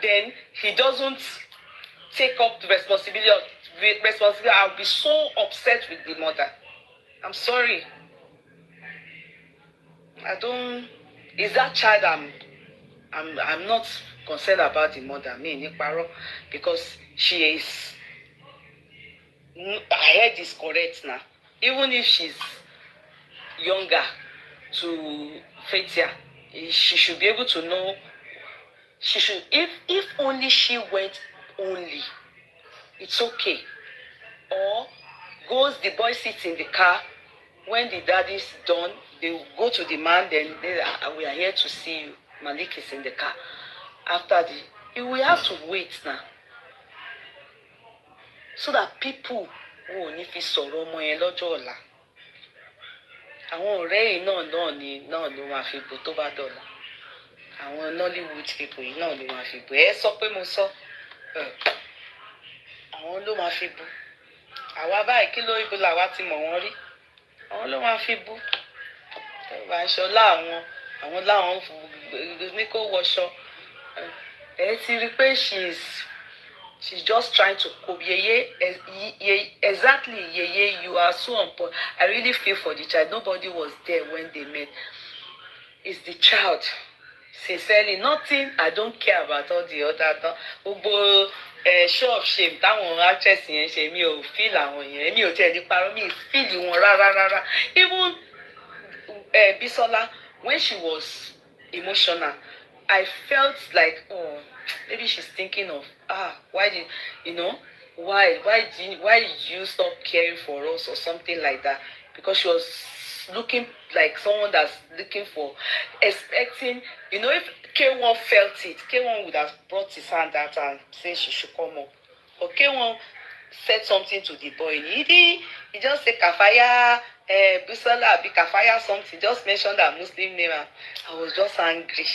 then he doesn't take up the responsibility. I'll be so upset with the mother. I'm sorry. Is that child I'm not concerned about the mother, because she is, her head is correct now. Even if she's younger, to Faithia, she should be able to know. She should, if only she went only, it's okay. Or the boy sits in the car. When the daddy's done, they will go to the man. Then we are here to see you. Malik is in the car. After we have to wait now, so that people who ní fi sọ̀rọ̀ ọmọ yẹn lọ́jọ́ ọ̀la. Àwọn ọ̀rẹ́ yìí náà ló máa fi bò tó bá dọ̀la. Àwọn Nollywood people yìí náà ló máa fi bò. Ẹ sọ pé mo sọ. Àwọn ló máa fi bò. Àwa báyìí kí ló ibo làwa ti mọ̀ wọ́n rí. Àwọn ló máa fi bò. Bá aṣọ àwọn láwọn ní kó wọṣọ. Ẹ ti rí pé she's just trying to cope. Exactly, Yeye, you are so on point. I really feel for the child. Nobody was there when they met. It's the child. Sincerely, nothing. I don't care about all the other. Show of shame. Táwọn actress yẹn ṣe mi ò feel àwọn yẹn. Mi ò tiẹ̀ ní parọ́ mi feel wọn rárá. Even Bisola, when she was emotional, I felt like, oh, maybe she's thinking of, why did you stop caring for us or something like that? Because she was looking like someone that's looking for, expecting, if K1 felt it, K1 would have brought his hand out and said she should come up. But K1 said something to the boy. He just said Kafaya, Bisola, Kafaya something, just mentioned that Muslim name. I was just angry.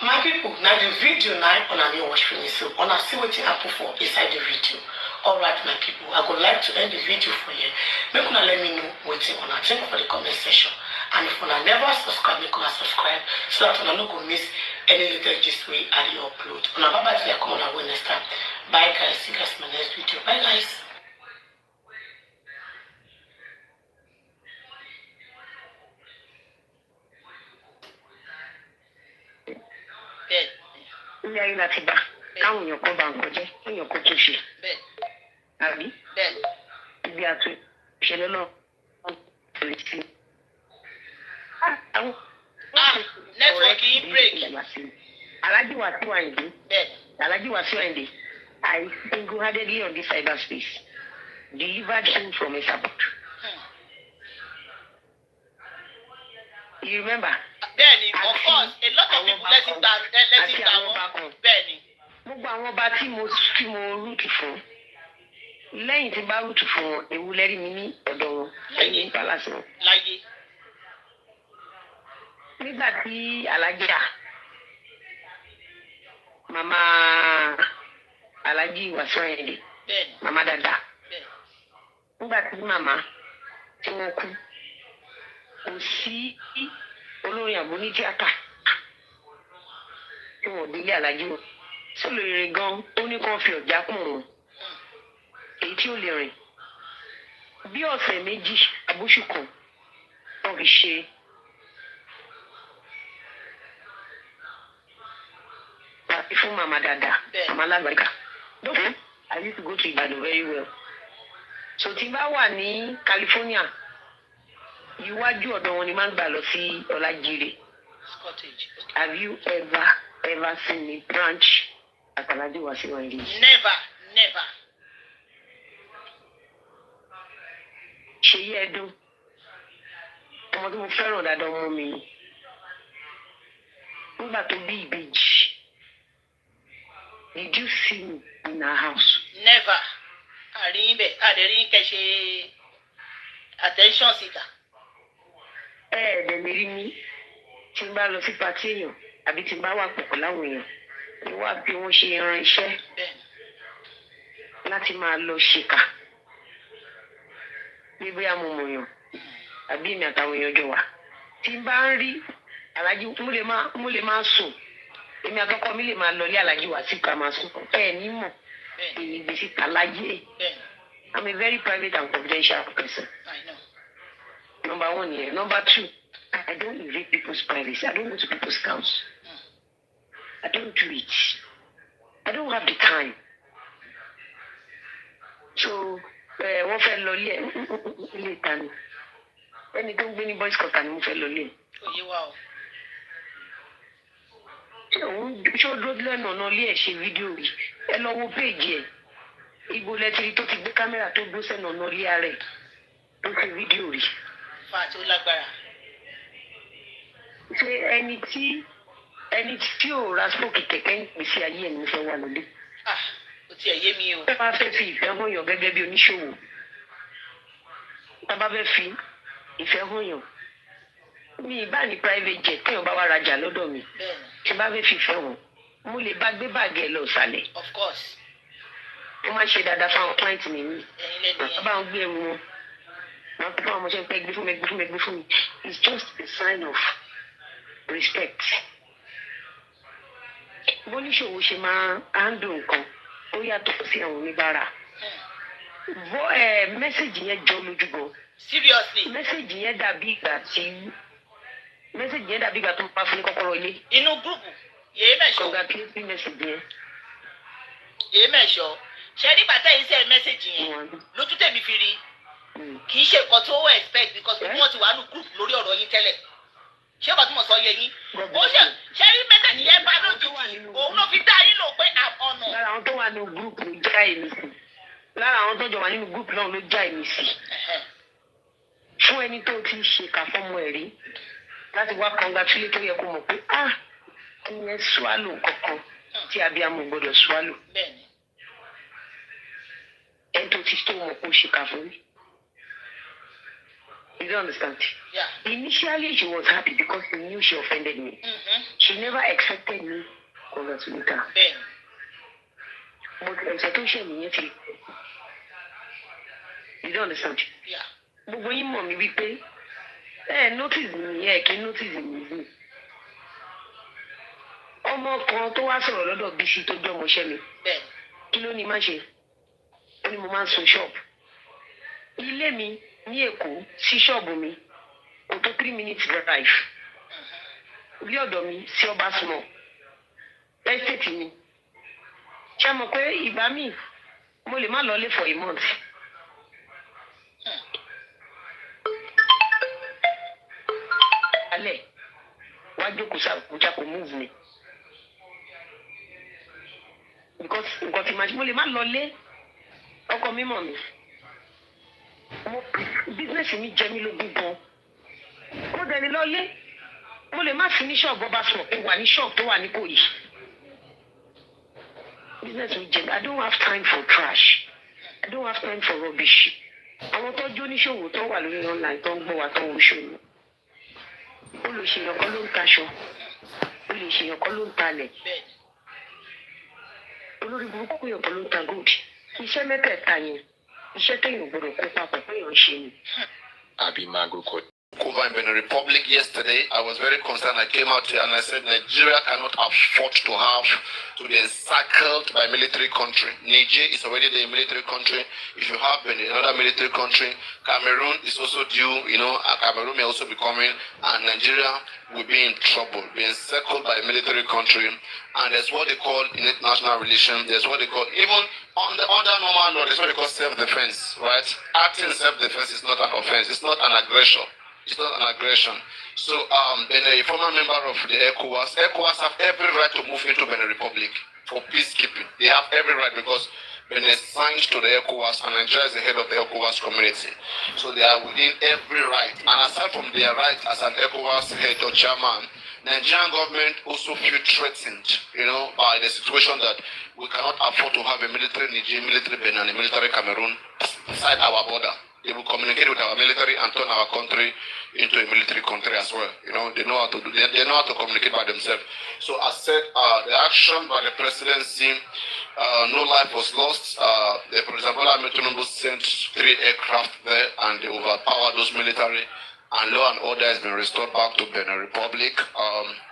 My people, now the video now on a new watch finish, so on a see what you happen for inside the video. Alright, my people, I would like to end the video for you. Make una let me know what you wanna think for the comment section. And if una never subscribe, make una subscribe so that una no go miss any little gist way I upload. Una bye bye till I come on again next time. Bye guys, see you guys in my next video. Bye guys. Ilé ayé láti bá káwọn èèyàn kan bá nǹkan jẹ́ èèyàn kan tó ṣe. Àbí? Ibi àti ìṣẹ̀lẹ̀ náà wọ́n lè sí. Network yìí break. Alhaji Wasiu Ayinde, I single-handedly on this cyberspace delivered him from a support. You remember? Bẹ́ẹ̀ni, of course, a lot of people let him down. Bẹ́ẹ̀ni. Gbogbo àwọn ọba tí mo rúùtù fún, lẹ́yìn tí bá rúùtù fún wọn, ewu lẹ́rí mi ní ọ̀dọ̀ wọn, lẹ́yìn palace wọn. Láyé. Nígbà tí Alájà, Màmá Alhaji Wasiu Ayinde, Màmá Dada, nígbà tí màmá tí wọ́n kú, kò sí olórin àbò ní tíátà tí wọn délé Alhaji wọn tí ó lè rìn gan ó ní kàn fi ọjà kùn wọn èyí tí ó lè rìn bí ọ̀sẹ̀ méjì abóṣù kan wọn fi ṣe pàtí fún Màmá Dada, Màmá Lágbàríkà. I used to go to Ibadan very well. So tí bá wà ní California, iwájú ọ̀dọ̀ wọn ni máa ń gbà lọ sí Ọlájírè. Have you ever seen a branch at Alhaji Wasiu Ayinde? Never. Ṣèyí Ẹdùn, ọmọ tí mo fẹ́ràn dáadáa ọmọ mi. Nígbà tó bí ìbejì, did you see me in our house? Never. Àdéhìn kẹ́ ṣe attention síta. Ẹ̀ẹ́dẹ̀ lè rí mi tí n bá lọ sí pàtí èèyàn àbí tí n bá wà pẹ̀lú láwọn èèyàn ni wá bí wọ́n ṣe ran iṣẹ́ láti máa lọ ṣèkà bí bóyá mo mọ̀ yàn àbí èmi àtàwọn èèyàn jọ wà. Tí n bá ń rí Alhaji mo lè máa sùn èmi àtọkọ mi lè máa lọ lé Alhaji Wasiu ká máa sùn ní mọ̀ èyí gbèsè kàláyé. I'm a very private and confidential person. I know. Number one here. Number two, I don't invade people's privacy. I don't go to people's house. I don't do it. I don't have the time. So, wọ́n fẹ́ lọ ilé ìta ni. Ẹni tó ń gbé ní boys quarter ni mo fẹ́ lọ ilé. Òye wa o. Ṣé ó dúró lẹ́nu ọ̀nà ilé ẹ̀ ṣe fídíò rí? Ẹ lọ wo péèjì ẹ̀. Ibo lẹ́tìrì tó ti gbé kámẹ́rà tó gbó sẹ́nu ọ̀nà ilé ara ẹ̀ tó ṣe fídíò rí. Fa àti ó lágbára. Ṣé ẹni tí ò ra smoke kẹ̀kẹ́ ń pèsè ayé ẹ̀ ní fẹ́ wà lólè? Ó tiẹ̀ yé mi o. Tá bá fẹ́ fi ìfẹ́ hàn yàn gẹ́gẹ́ bí oníṣòwò. Tá bá fẹ́ fi ìfẹ́ hàn yàn. Mi ìbá ní private jet téèyàn bá wá rajà lọ́dọ̀ mi. Tí bá fẹ́ fi ìfẹ́ hàn, mo lè bá gbé báàgì ẹ̀ lọ sàlẹ̀. Of course. Mo máa ń ṣe dáadáa fáwọn client mi ní. Ẹ̀yin lẹ́nu yẹn. Bá wọn gbé ẹrù wọn. Màá kó fáwọn ọmọọṣẹ́ pé gbé fún mi. It's just a sign of respect. Bóníṣòwò ṣe máa handle nǹkan ó yàtọ̀ sí àwọn oníbàárà. Mẹ́sẹ̀gì yẹn jọ lójú gan. Seriously. Mẹ́sẹ̀gì yẹn dàbí ìgbà tó bá fún kọ́kọ́rọ́ ilé. Inú gúrùpù yèé mẹ́sọ̀. Congratulatory message yẹn. Yèé mẹ́sọ̀. Ṣé nígbà tẹ́yìn sẹ́ mẹ́sẹ̀gì yẹn lójú tèmi fi rí kì í ṣe nǹkan tó expect because wọ́n ti wà nù gúrùpù lórí ọ̀rọ̀ yín tẹ́lẹ̀. Ṣé nǹkan tí mo sọ yé yín? Ó ṣe rí mẹ́sẹ̀gì yẹn bá lójú òun ló fi dá yín lò pé ọ̀nà. Lára àwọn tó wà nínú gúrùpù ló já èmi sí. Lára àwọn tó jọ wà nínú gúrùpù náà ló já èmi sí. Fún ẹni tó ti ṣèkà fọ́mọ ẹ̀ rí láti wá congratulate tó yẹ kó mọ̀ pé ìyẹn swallow kankan tí abiyamọ gbọ́dọ̀ swallow. Ẹni tó ti tó mọ̀ kó ṣèkà fún mi. You don't understand? Yeah. Initially, she was happy because she knew she offended me. She never expected me to congratulate her. But ẹ̀sẹ̀ tó ṣe nìyẹn ti. You don't understand? Yeah. Gbogbo yín mọ̀ mi wípé notice mi kí notice mi bí. Ọmọ kan tó wá sọ̀rọ̀ lọ́dọ̀ Bísí tó jẹ́ ọmọọṣẹ́ mi. Kí ló ní má ṣe? Ó ní mo máa ń sun ṣọ́ọ̀bù. Ilé mi ní Èkó sí ṣọ́ọ̀bù mi kò tó 3 minutes drive. Ilé ọ̀dọ̀ mi sí ọba small. Estate mi. Ṣé mọ̀ pé ìgbà míì mo lè má lọlé for a month. Alẹ́ wá jókòó sáà kò move mi. Because nǹkan tí mo lè má lọlé ọkọ mi mọ̀ mi. Bísínẹ́sì mi jẹ mí lógún gan. Mo dẹni lọlé. Mo lè má sí ní ṣọ́ọ̀bù ọba sùn pé wà ní ṣọ́ọ̀bù tó wà ní Ìkòyí. Business mi jẹ. I don't have time for trash. I don't have time for rubbish. Àwọn tó jó níṣòwò tó wà lórí online tó ń gbọ́ wa tó ń ṣòwò. Olùṣèyàn kan ló ń taṣọ. Olùṣèyàn kan ló ń talẹ̀. Olórí burúkú yàn kan ló ń ta gold. Iṣẹ́ mẹ́tẹ̀ẹ̀ta yẹn. Iṣẹ́ téèyàn gbọ́dọ̀ kó papọ̀ péyàn ń ṣe ni. Abi Mago Court. Over in Benin Republic yesterday, I was very concerned. I came out here and I said Nigeria cannot afford to be encircled by military country. Niger is already the military country. If you have another military country, Cameroon is also due, and Cameroon may also be coming, and Nigeria will be in trouble, be encircled by a military country. And there's what they call in international relations, there's what they call, even under normal law, there's what they call self-defense, right? Acting self-defense is not an offense, it's not an aggression. It's not an aggression. So, Benin, a former member of the ECOWAS have every right to move into Benin Republic for peacekeeping. They have every right because Benin is signed to the ECOWAS and Nigeria is the head of the ECOWAS community. So they are within every right. And aside from their right as an ECOWAS head or chairman, Nigerian government also feel threatened, by the situation that we cannot afford to have a military Niger, military Benin, and a military Cameroon beside our border. They will communicate with our military and turn our country into a military country as well. They know how to do. They know how to communicate by themselves. So as said, the action by the presidency, no life was lost. The President Bola Ahmed Tinubu sent 3 aircraft there, and they overpowered those military. And law and order has been restored back to Benin Republic.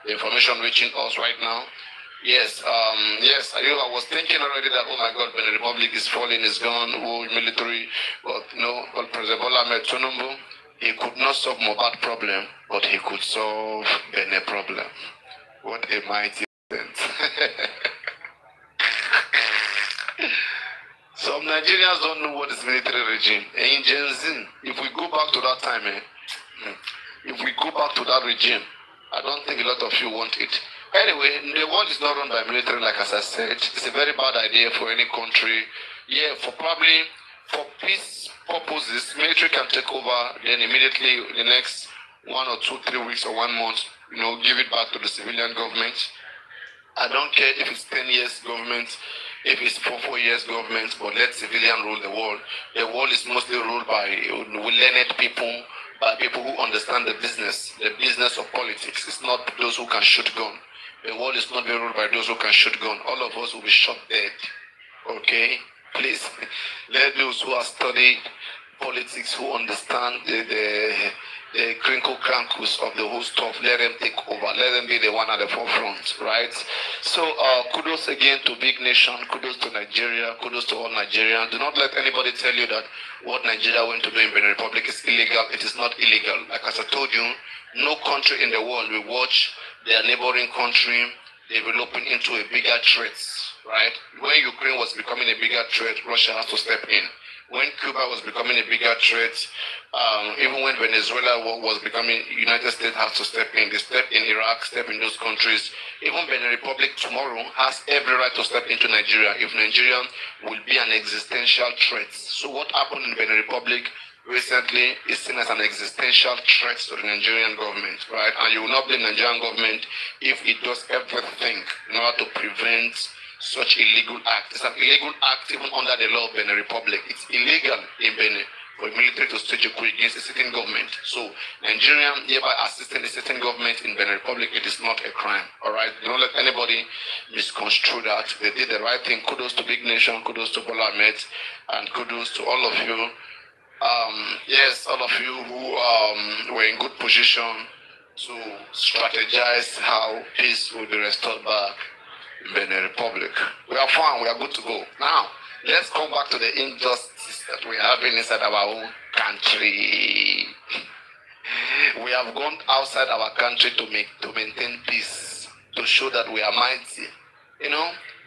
The information reaching us right now. Yes, I was thinking already that, oh my God, Benin Republic is falling, is gone, military, but President Bola Ahmed Tinubu, he could not solve Mohbad problem, but he could solve Benin problem. What a mighty event. Some Nigerians don't know what is military regime. In Gen Z, if we go back to that time, if we go back to that regime, I don't think a lot of you want it. Anyway, the world is not run by military, like as I said. It's a very bad idea for any country. Yeah, for peace purposes, military can take over, then immediately in the next 1 or 2, 3 weeks or 1 month, give it back to the civilian government. I don't care if it's 10 years government, if it's 4 years government, but let civilian rule the world. The world is mostly ruled by learned people, by people who understand the business of politics. It's not those who can shoot gun. The world is not being ruled by those who can shoot gun. All of us will be shot dead. Okay? Please, let those who have studied politics, who understand the crinkle crankles of the whole stuff, let them take over. Let them be the one at the forefront, right? So kudos again to big nation, kudos to Nigeria, kudos to all Nigerians. Do not let anybody tell you that what Nigeria went to do in Benin Republic is illegal. It is not illegal. Like as I told you, no country in the world will watch their neighboring country developing into a bigger threat, right? When Ukraine was becoming a bigger threat, Russia has to step in. When Cuba was becoming a bigger threat, even when Venezuela was becoming, United States has to step in. They step in Iraq, step in those countries. Even Benin Republic tomorrow has every right to step into Nigeria if Nigeria will be an existential threat. So what happened in Benin Republic recently is seen as an existential threat to the Nigerian government, right? And you will not blame the Nigerian government if it does everything in order to prevent such illegal act. It's an illegal act even under the law of Benin Republic. It's illegal in Benin for the military to stage a coup against a sitting government. So Nigeria hereby assisting the sitting government in Benin Republic, it is not a crime. All right, don't let anybody misconstrue that. They did the right thing. Kudos to big nation, kudos to Bola Ahmed, and kudos to all of you. Yes, all of you who were in good position to strategize how peace will be restored back in Benin Republic. We are fine, we are good to go. Now, let's come back to the injustice that we are having inside our own country. We have gone outside our country to maintain peace, to show that we are mighty.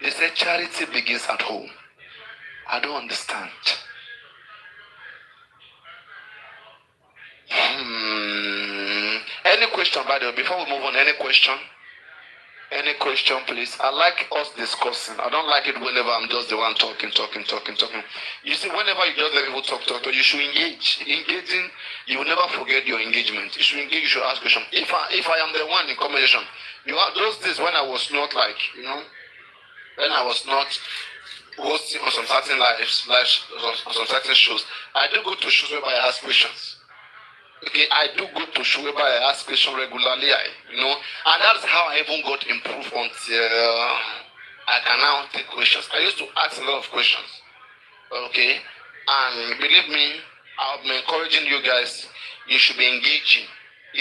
They say charity begins at home. I don't understand. Any question, by the way, before we move on, any question? Any question, please? I like us discussing. I don't like it whenever I'm just the one talking. You see, whenever you just let people talk, you should engage. Engaging, you will never forget your engagement. You should engage, you should ask questions. If I am the one in conversation, those days when I was not when I was not hosting on some certain lives, on some certain shows, I do go to shows where I ask questions. Okay, I do go to show whereby I ask questions regularly, and that's how I even got improved until I can now take questions. I used to ask a lot of questions, okay, and believe me, I've been encouraging you guys, you should be engaging.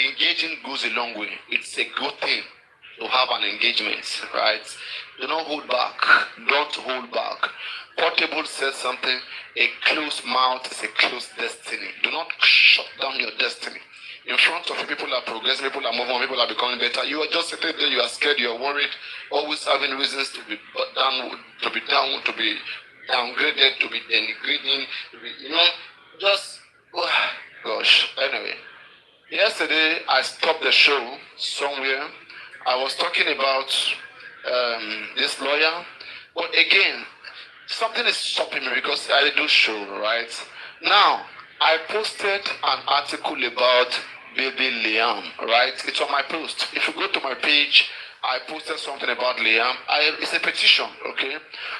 Engaging goes a long way. It's a good thing to have an engagement, right? Do not hold back. Don't hold back. Portable said something, a closed mouth is a closed destiny. Do not shut down your destiny. In front of you, people are progressing, people are moving on, people are becoming better. You are just sitting there, you are scared, you are worried, always having reasons to be down, to be downgraded, to be denigrating, to be, just, gosh. Anyway, yesterday I stopped the show somewhere. I was talking about this lawyer, but again, something is stopping me because I do show, right? Now, I posted an article about baby Liam, right? It's on my post. If you go to my page, I posted something about Liam. It's a petition, okay?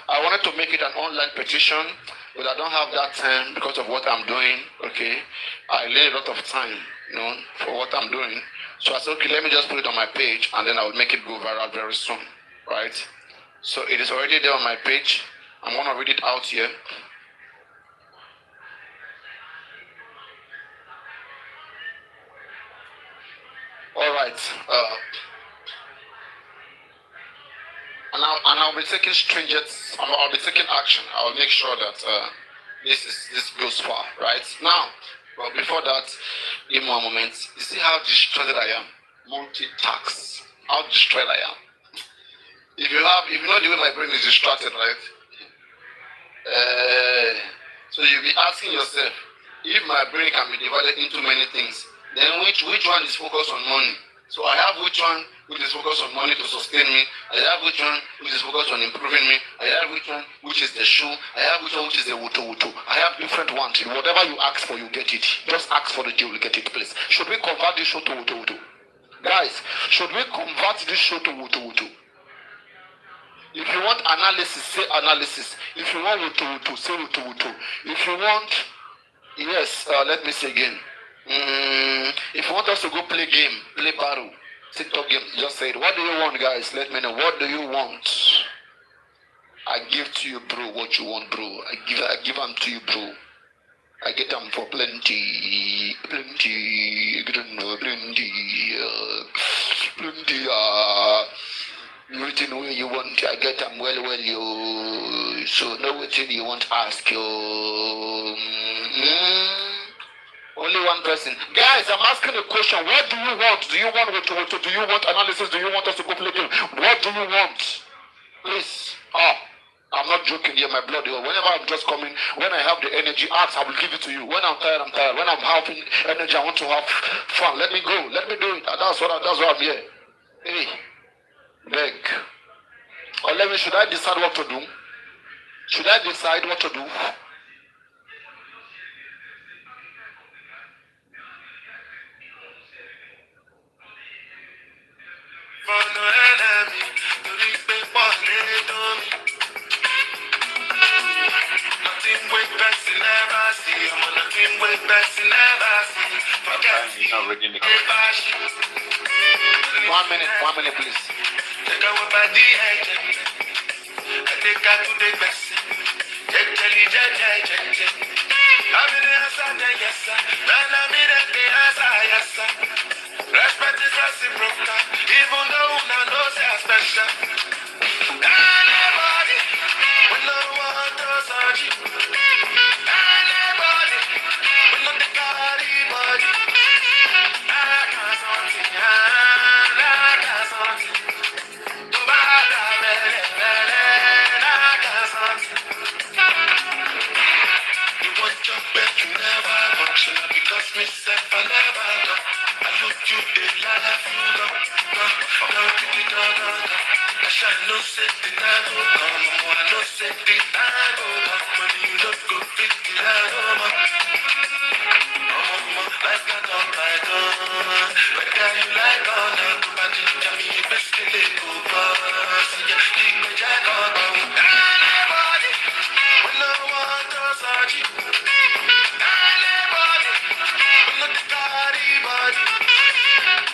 I wanted to make it an online petition, but I don't have that time because of what I'm doing, okay? I laid a lot of time, for what I'm doing. So I said, okay, let me just put it on my page, and then I will make it go viral very soon, right? So it is already there on my page. I'm going to read it out here. All right. And I'll be taking I'll be taking action. I'll make sure that this goes far, right? Now, but before that, give me one moment. You see how distracted I am? Multitask. How distracted I am. If you know the way my brain is distracted, right? So you'll be asking yourself, if my brain can be divided into many things, Then which one is focused on money? So I have which one which is focused on money to sustain me. I have which one which is focused on improving me. I have which one which is the shoe. I have which one which is the wutu wutu. I have different ones. Whatever you ask for, you get it. Just ask for it, you will get it, please. Should we convert this show to wutu wutu? Guys, should we convert this show to wutu wutu? If you want analysis, say analysis. If you want wutu wutu, say wutu wutu. If you want, yes, let me say again. If you want us to go play game, play battle, TikTok game, just say it. What do you want, guys? Let me know. What do you want? I give to you, bro, what you want, bro. I give them to you, bro. I get them for plenty. Everything way you want, I get them well, you. So no waiting you want ask you. Only one person. Guys, I'm asking a question. What do you want? Do you want what? Do you want analysis? Do you want us to go play game? What do you want? Please. I'm not joking here, my blood. Whenever I'm just coming, when I have the energy, ask, I will give it to you. When I'm tired, I'm tired. When I'm having energy, I want to have fun. Let me go. Let me do it. That's why I'm here. Hey, beg. Or should I decide what to do? Should I decide what to do? One minute, please. Respect is reciprocal, even though I know they're special. Anybody, we know what those are. Anybody, we know the body. I got something, I got something. To buy I got something. You want your bed, you never function because myself I never know. I look you in life, no. I shall no say the night will come, I no say the night will come, when you look go fit the night over. Life got on my gun, whether you like or not, but you tell me if it's still a good boss, you think me jack on anybody, we no want to search you. Anybody, we no the body.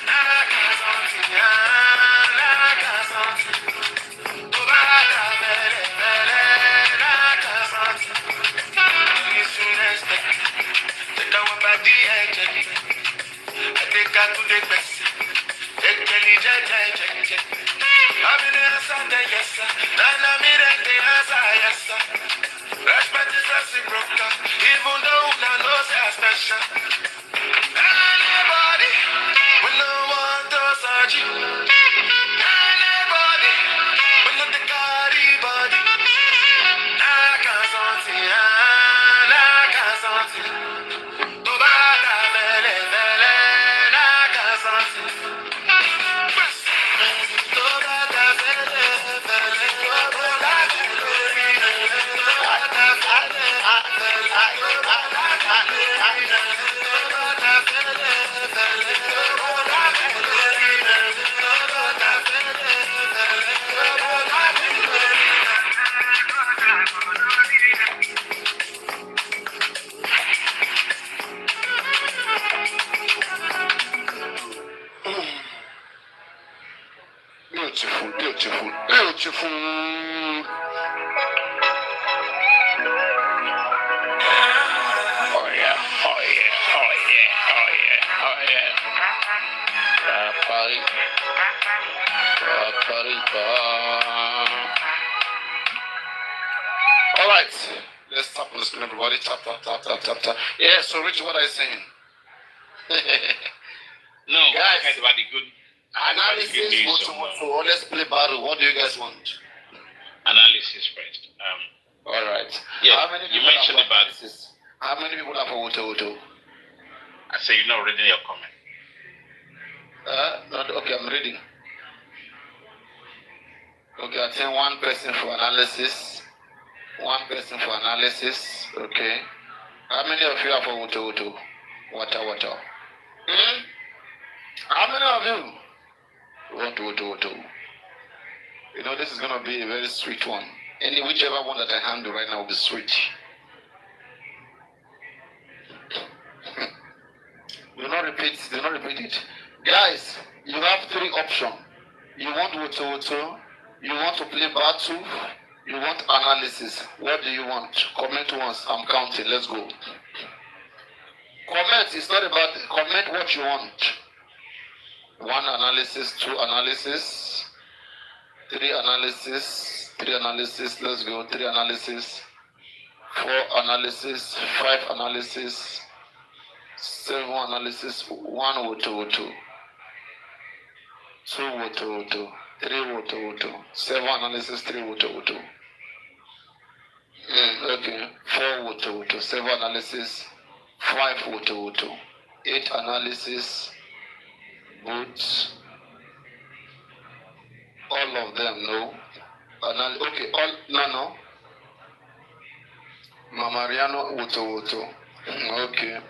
I got something, I got something. To buy that I got something. You soon expect. Take our body agent. I take her to the best. Take Kelly Jaja. I'm in the Sunday, yes, sir. And I'm in the answer, yes, sir. Respect is reciprocal, even though I know they're special. Anybody, we know what those are. Anybody, we know the body. I got something, I got something. To buy that I got something. To buy Beautiful. All right, let's tap on the screen, everybody. Tap. Yeah, so Rich, what are you saying? No, guys, about the good analysis. So let's play battle. What do you guys want? Analysis first. All right. Yeah, you mentioned about analysis. How many people have a auto? I say you're not reading your comment. Okay, I'm reading. Okay, I think one person for analysis. One person for analysis. Okay. How many of you are for Woto? Water. How many of you want Woto? You know, this is going to be a very sweet one. Whichever one that I handle right now will be sweet. Do not repeat it. Guys, you have 3 options. You want Woto, you want to play battle, you want analysis. What do you want? Comment once. I'm counting. Let's go. Comment. It's not about comment what you want. 1 analysis, 2 analysis, 3 analysis, 3 analysis. Let's go. 3 analysis, 4 analysis, 5 analysis, 7 analysis, 1 Woto, 2 Woto, 3 Woto, 7 analysis, 3 Woto. Okay, 4 Woto, 7 analysis, 5 Woto, 8 analysis, boots. All of them, no. Okay, all no. Mamariano Woto. Okay.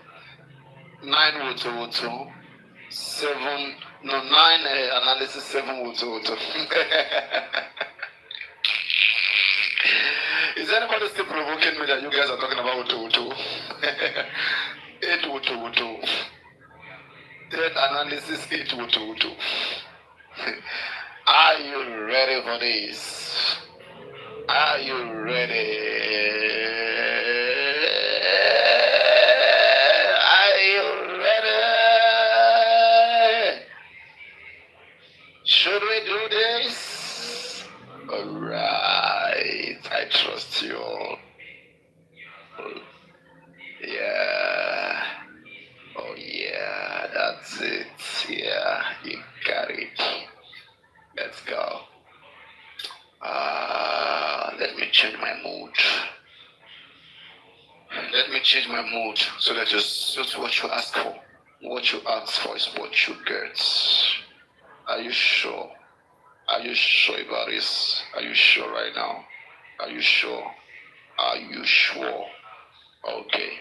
9 Woto. 7 9 analysis, 7 Woto. Is anybody still provoking me that you guys are talking about Woto? 8 Woto. 10 analysis, 8 Woto. Are you ready for this? Are you ready? Are you ready? Should we do this? Alright, I trust you all. Yeah. Oh yeah, that's it. Yeah, you got it. Let's go. Let me change my mood. So that just what you ask for. What you ask for is what you get. Are you sure? Are you sure about this? Are you sure right now? Are you sure? Are you sure? Okay.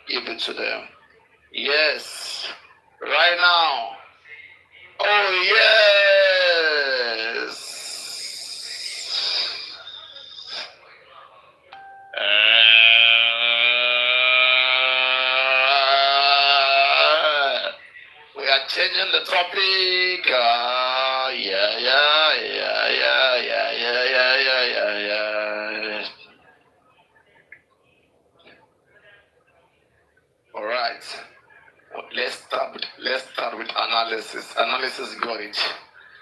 Give it to them. Yes. Right now. Oh yes. We are changing the topic. Yeah. All right. Let's start with analysis. Analysis got it.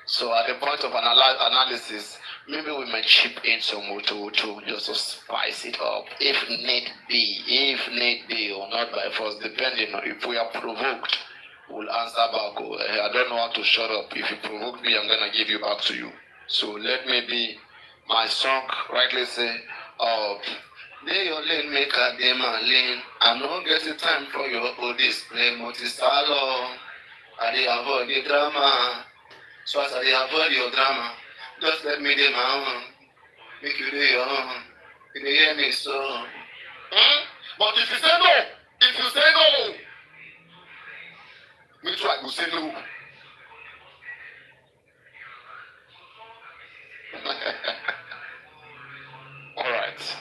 So at the point of analysis, maybe we might chip in some Woto just to spice it up, if need be, or not by force, depending on if we are provoked. We'll answer back. I don't know how to shut up. If you provoke me, I'm gonna give you back to you. So let me be my song rightly say, they your lane make a demon lane. I don't get the time for your old display multi-salon. I dey avoid the drama. So as I dey avoid your drama, just let me do my own. Make you do your own. You dey hear me so? But if you say no, me too I go say no. All right.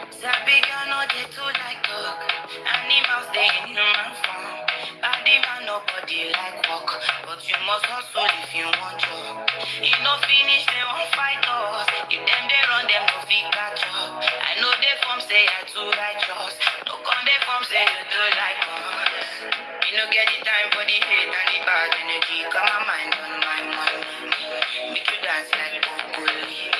Sabigano they too like dog. Animals they in human form. Body man nobody like walk, but you must hustle if you want job. If no finish they won't fight us. If them they run them no fit catch up. I know they form say I too righteous. No come they form say you too like us. You no get the time for the hate and the bad energy. Got my mind on my money. Make you dance like broccoli.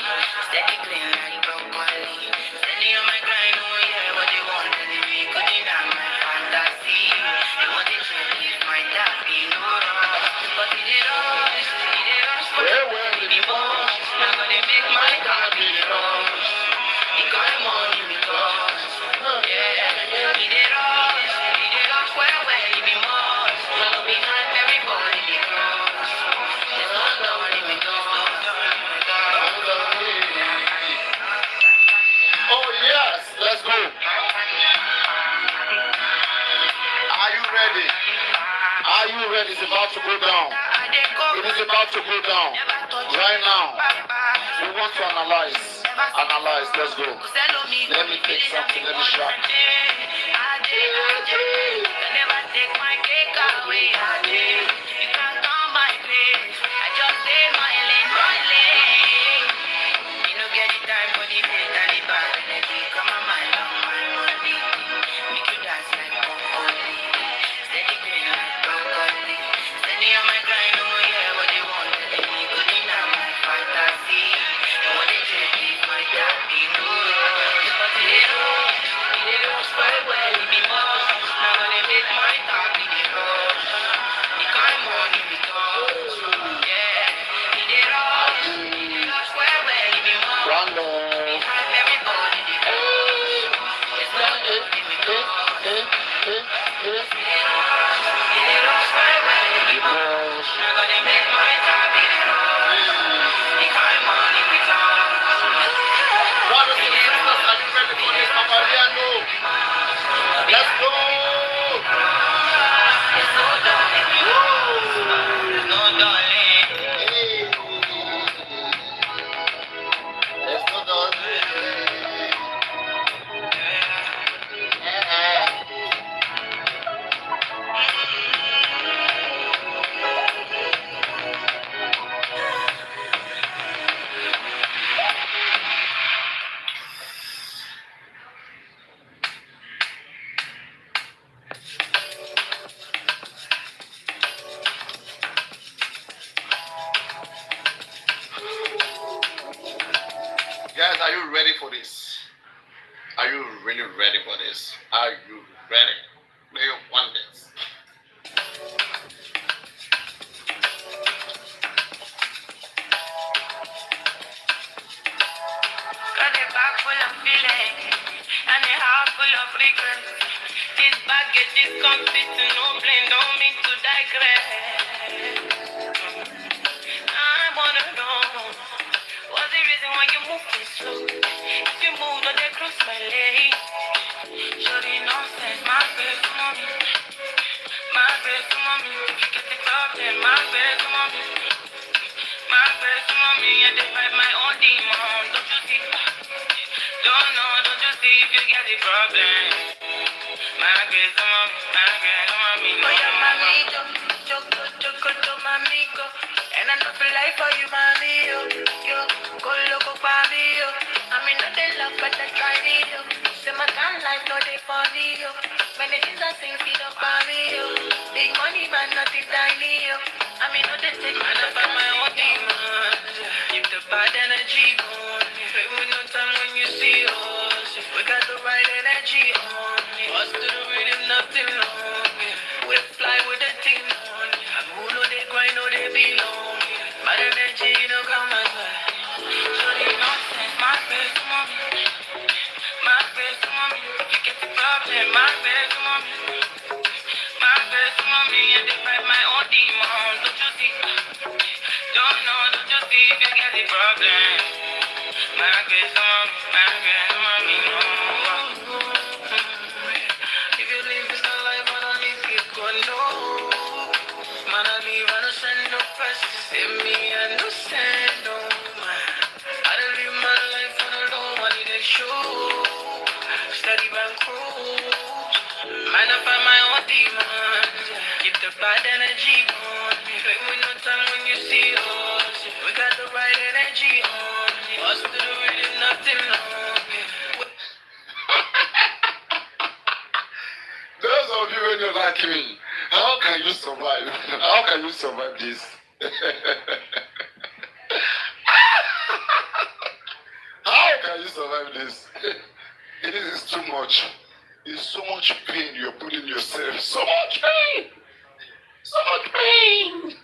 Steady clean like broccoli. Steady on my grind, oh yeah, what they want telling me. Could deny my fantasy. They want to change my daddy, no rush. But it is rush, for the money, the boss. Now gonna make my car be rush. Let's go. Are you ready? Are you ready? It's about to go down. It is about to go down. Right now. We want to analyze. Analyze. Let's go. Let me take something. Let me shout. Never take my cake away. You can't come my place. I just stay my lane, my lane. You don't get the time for the hate and the bad energy. Come on, my love, my money. Make you dance like broccoli. Steady green like broccoli. Steady on my grind, no more hear what they want. They need good in my fantasy. And what they say is my happy mood. But they don't spoil well, it be more. Now when they make my talk, it dey rush. The kind money we touch, yeah. It dey rush well, it be more. Random. Everybody dey rush. It's not just me we touch. It dey rush well, it be more. Now when they make my talk, it dey rush. The kind money we touch. Brothers and sisters, are you ready for this? Amariano. Let's go. No darling. Hey. Let's go, darling. Guys, are you ready for this? Are you really ready for this? Are you ready? Do you want this? Got a bag full of feelings and a heart full of regrets. This baggage is complete to no blame, don't mean to digress. I wanna know what's the reason why you move so slow? If you move, no, they cross my lane. Show the nonsense, my face, mommy. My face, mommy. Get the problem, my face, mommy. My face, mommy, and they fight my own demon. Don't you see? Don't you see if you get the problem? My face, mommy, oh yeah, mommy, choco, mamico. And I know for life for you, mommy, yo, go loco, mommy, yo. I mean, not they love, but I try me, yo. Say my time life, no, they funny, yo. Many things I sing, feed up, mommy, yo. Big money, man, nothing tiny, yo. I mean, no, they take man up on my own demons. Keep the bad energy going. Pray with no time when you see us. We got the right energy on. Us to the rhythm, nothing long. We fly with the team on. And who know they grind, know they belong. Bad energy, you know, come as well. So the nonsense, my face, mommy. My face, mommy. You get the problem, my face, mommy. My face, mommy, and they fight my own demons. Don't you see? Don't you see if you get the problem? My face, mommy, no. If you live in a life, I don't need to go, no. Man, I leave, I don't send no press. See me, I don't send no man. I don't live my life on the low, I need a show. Steady bank cruise. Man, I find my own demons. Keep the bad energy going. Play with no time when you see us. We got the right energy on. Us to the rhythm, nothing long. Those of you when you like me, how can you survive? How can you survive this? How can you survive this? It is too much. It's so much pain you're putting yourself. So much pain. So much pain.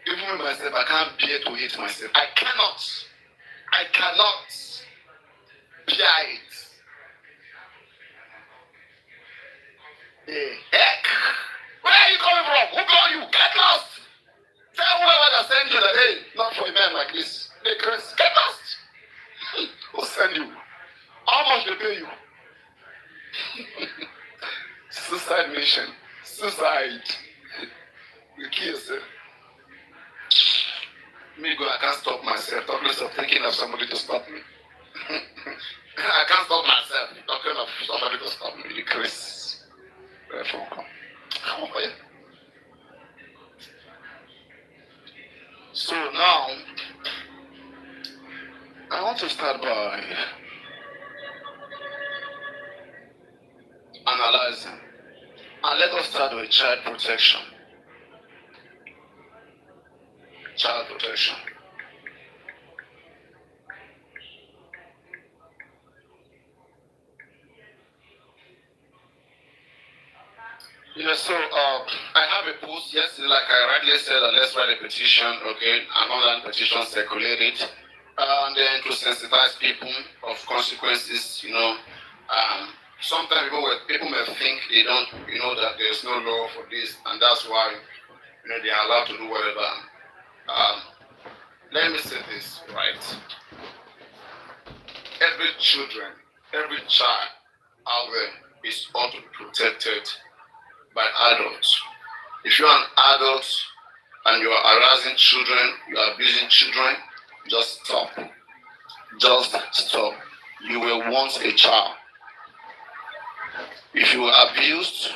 Even myself, I can't bear to hate myself. I cannot bear it. The heck? Where are you coming from? Who called you? Get lost! Tell whoever that sent you that, hey, not for a man like this. They curse. Get lost. Who send you? How much they pay you? Suicide mission. Suicide. You kill yourself. Me go, I can't stop myself. Talking of thinking of somebody to stop me. I can't stop myself. Talking of somebody to stop me. The Chris. Therefore, come on, yeah. So now, I want to start by analyzing. And let us start with child protection. Child protection. Yeah, so I have a post yesterday, like I rightly said, let's write a petition, okay, an online petition circulated, and then to sensitize people of consequences, sometimes people may think they don't, that there's no law for this, and that's why, they are allowed to do whatever. Let me say this, right? Every child out there is ought to be protected by adults. If you're an adult and you are harassing children, you are abusing children, just stop. Just stop. You were once a child. If you were abused,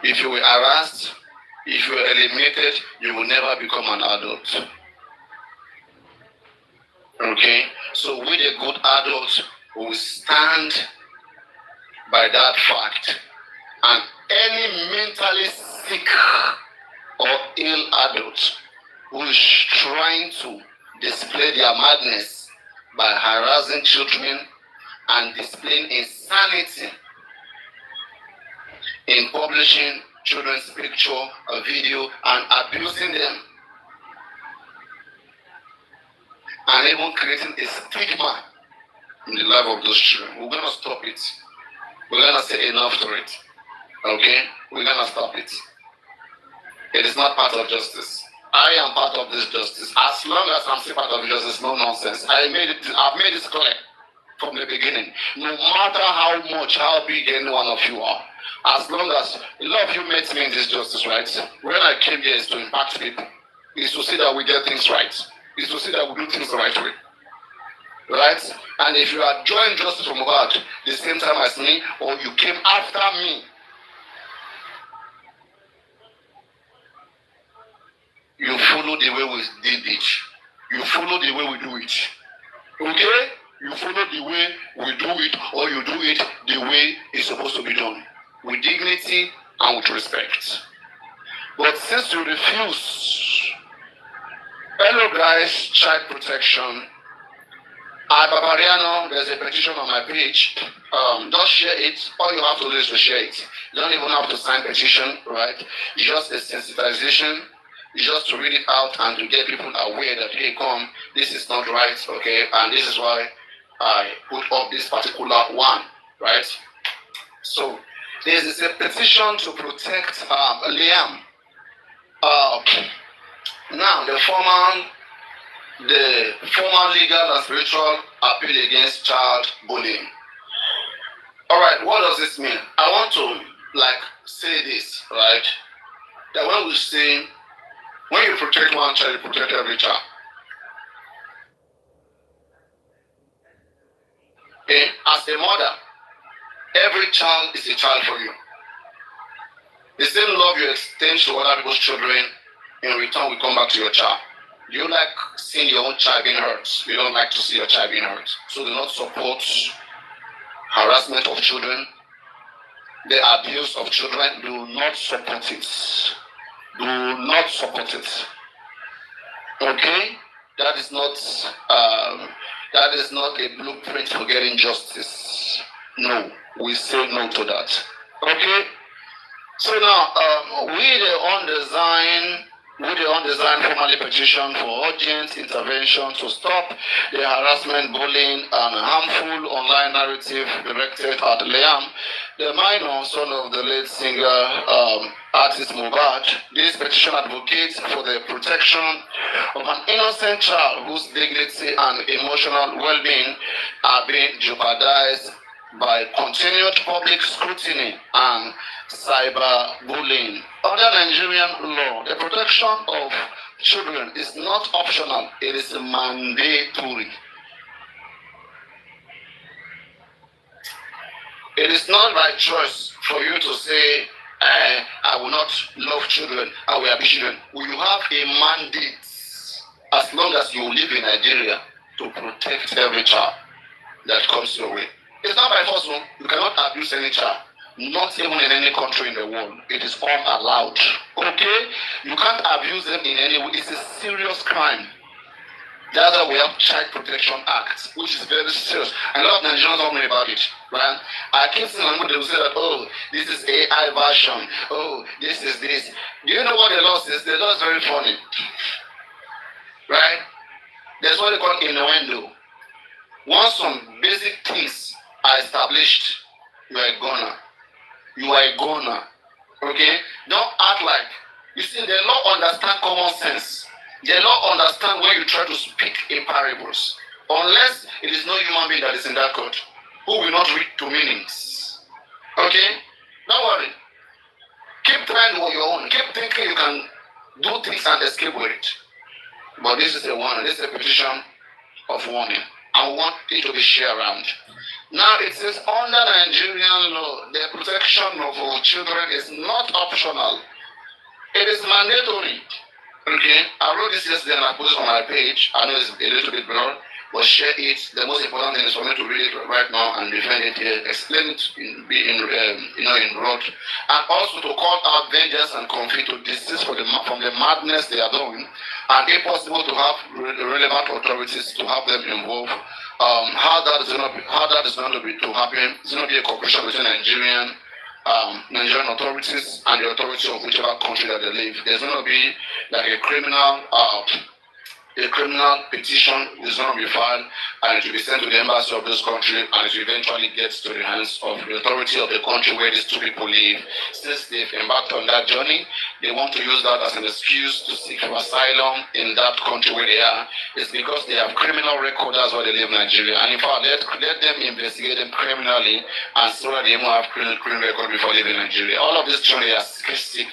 if you were harassed, if you were eliminated, you will never become an adult. Okay? So with a good adult, we will stand by that fact. And any mentally sick or ill adult who is trying to display their madness by harassing children and displaying insanity in publishing children's picture, a video, and abusing them, and even creating a stigma in the life of those children, we're going to stop it. We're going to say enough to it. Okay? We're going to stop it. It is not part of justice. I am part of this justice. As long as I'm still part of justice, no nonsense. I've made it clear from the beginning. No matter how much, how big any one of you are, as long as a lot of you met me in this justice, right? When I came here is to impact people. Is to see that we get things right. Is to see that we do things the right way. Right? And if you are joining justice from God the same time as me, or you came after me, you follow the way we did it. You follow the way we do it. Okay? You follow the way we do it, or you do it the way it's supposed to be done. With dignity and with respect. But since you refuse, hello guys, child protection. Babariano, there's a petition on my page. Just share it. All you have to do is to share it. You don't even have to sign petition, right? It's just a sensitization. It's just to read it out and to get people aware that, hey, come, this is not right, okay? And this is why I put up this particular one, right? So, there is a petition to protect Liam. Now, the formal legal and spiritual appeal against child bullying. All right, what does this mean? I want to say this, right? That when we say, when you protect one child, you protect every child. Okay? As a mother, every child is a child for you. The same love you extend to other people's children, in return will come back to your child. Do you like seeing your own child being hurt? You don't like to see your child being hurt. So do not support harassment of children, the abuse of children. Do not support it. Do not support it. Okay? That is not a blueprint for getting justice. No, we say no to that. Okay? So now, we the undesigned formally petition for urgent intervention to stop the harassment, bullying, and harmful online narrative directed at Liam, the minor son of the late singer artist Mohbad, this petition advocates for the protection of an innocent child whose dignity and emotional well-being are being jeopardized by continued public scrutiny and cyberbullying. Under Nigerian law, the protection of children is not optional, it is mandatory. It is not by choice for you to say, I will not love children, I will abuse children. You have a mandate, as long as you live in Nigeria, to protect every child that comes your way. It's not by force, no. You cannot abuse any child. Not even in any country in the world. It is unallowed. Okay? You can't abuse them in any way. It's a serious crime. That's why we have Child Protection Act, which is very serious. And a lot of Nigerians don't know about it, right? I keep seeing them, they will say that, oh, this is AI version. Oh, this is this. Do you know what the law says? The law is very funny, right? There's what they call innuendo. Once some basic things are established, you are a goner. You are a goner. Okay? Don't act like, you see, the law understand common sense. The law understand when you try to speak in parables. Unless it is no human being that is in that court, who will not read to meanings. Okay? Don't worry. Keep trying on your own. Keep thinking you can do things and escape with it. But this is a warning. This is a petition of warning. I want it to be shared around. Now it says under Nigerian law, the protection of our children is not optional. It is mandatory. Okay, I wrote this yesterday and I posted it on my page. I know it's a little bit blurred, but share it. The most important thing is for me to read it right now and defend it here, explain it in broad, and also to call out vengeance and conflict to desist from the madness they are doing, and if possible to have relevant authorities to have them involved. How that is going to be to happen? It's going to be a cooperation between Nigerian authorities and the authorities of whichever country that they live. There's going to be like a criminal petition is going to be filed, and it will be sent to the embassy of this country, and it will eventually get to the hands of the authority of the country where these two people live. Since they've embarked on that journey, they want to use that as an excuse to seek for asylum in that country where they are. It's because they have criminal record, that's why they live in Nigeria. And in fact, let them investigate them criminally and so that they won't have criminal record before leaving Nigeria. All of this journey are sick.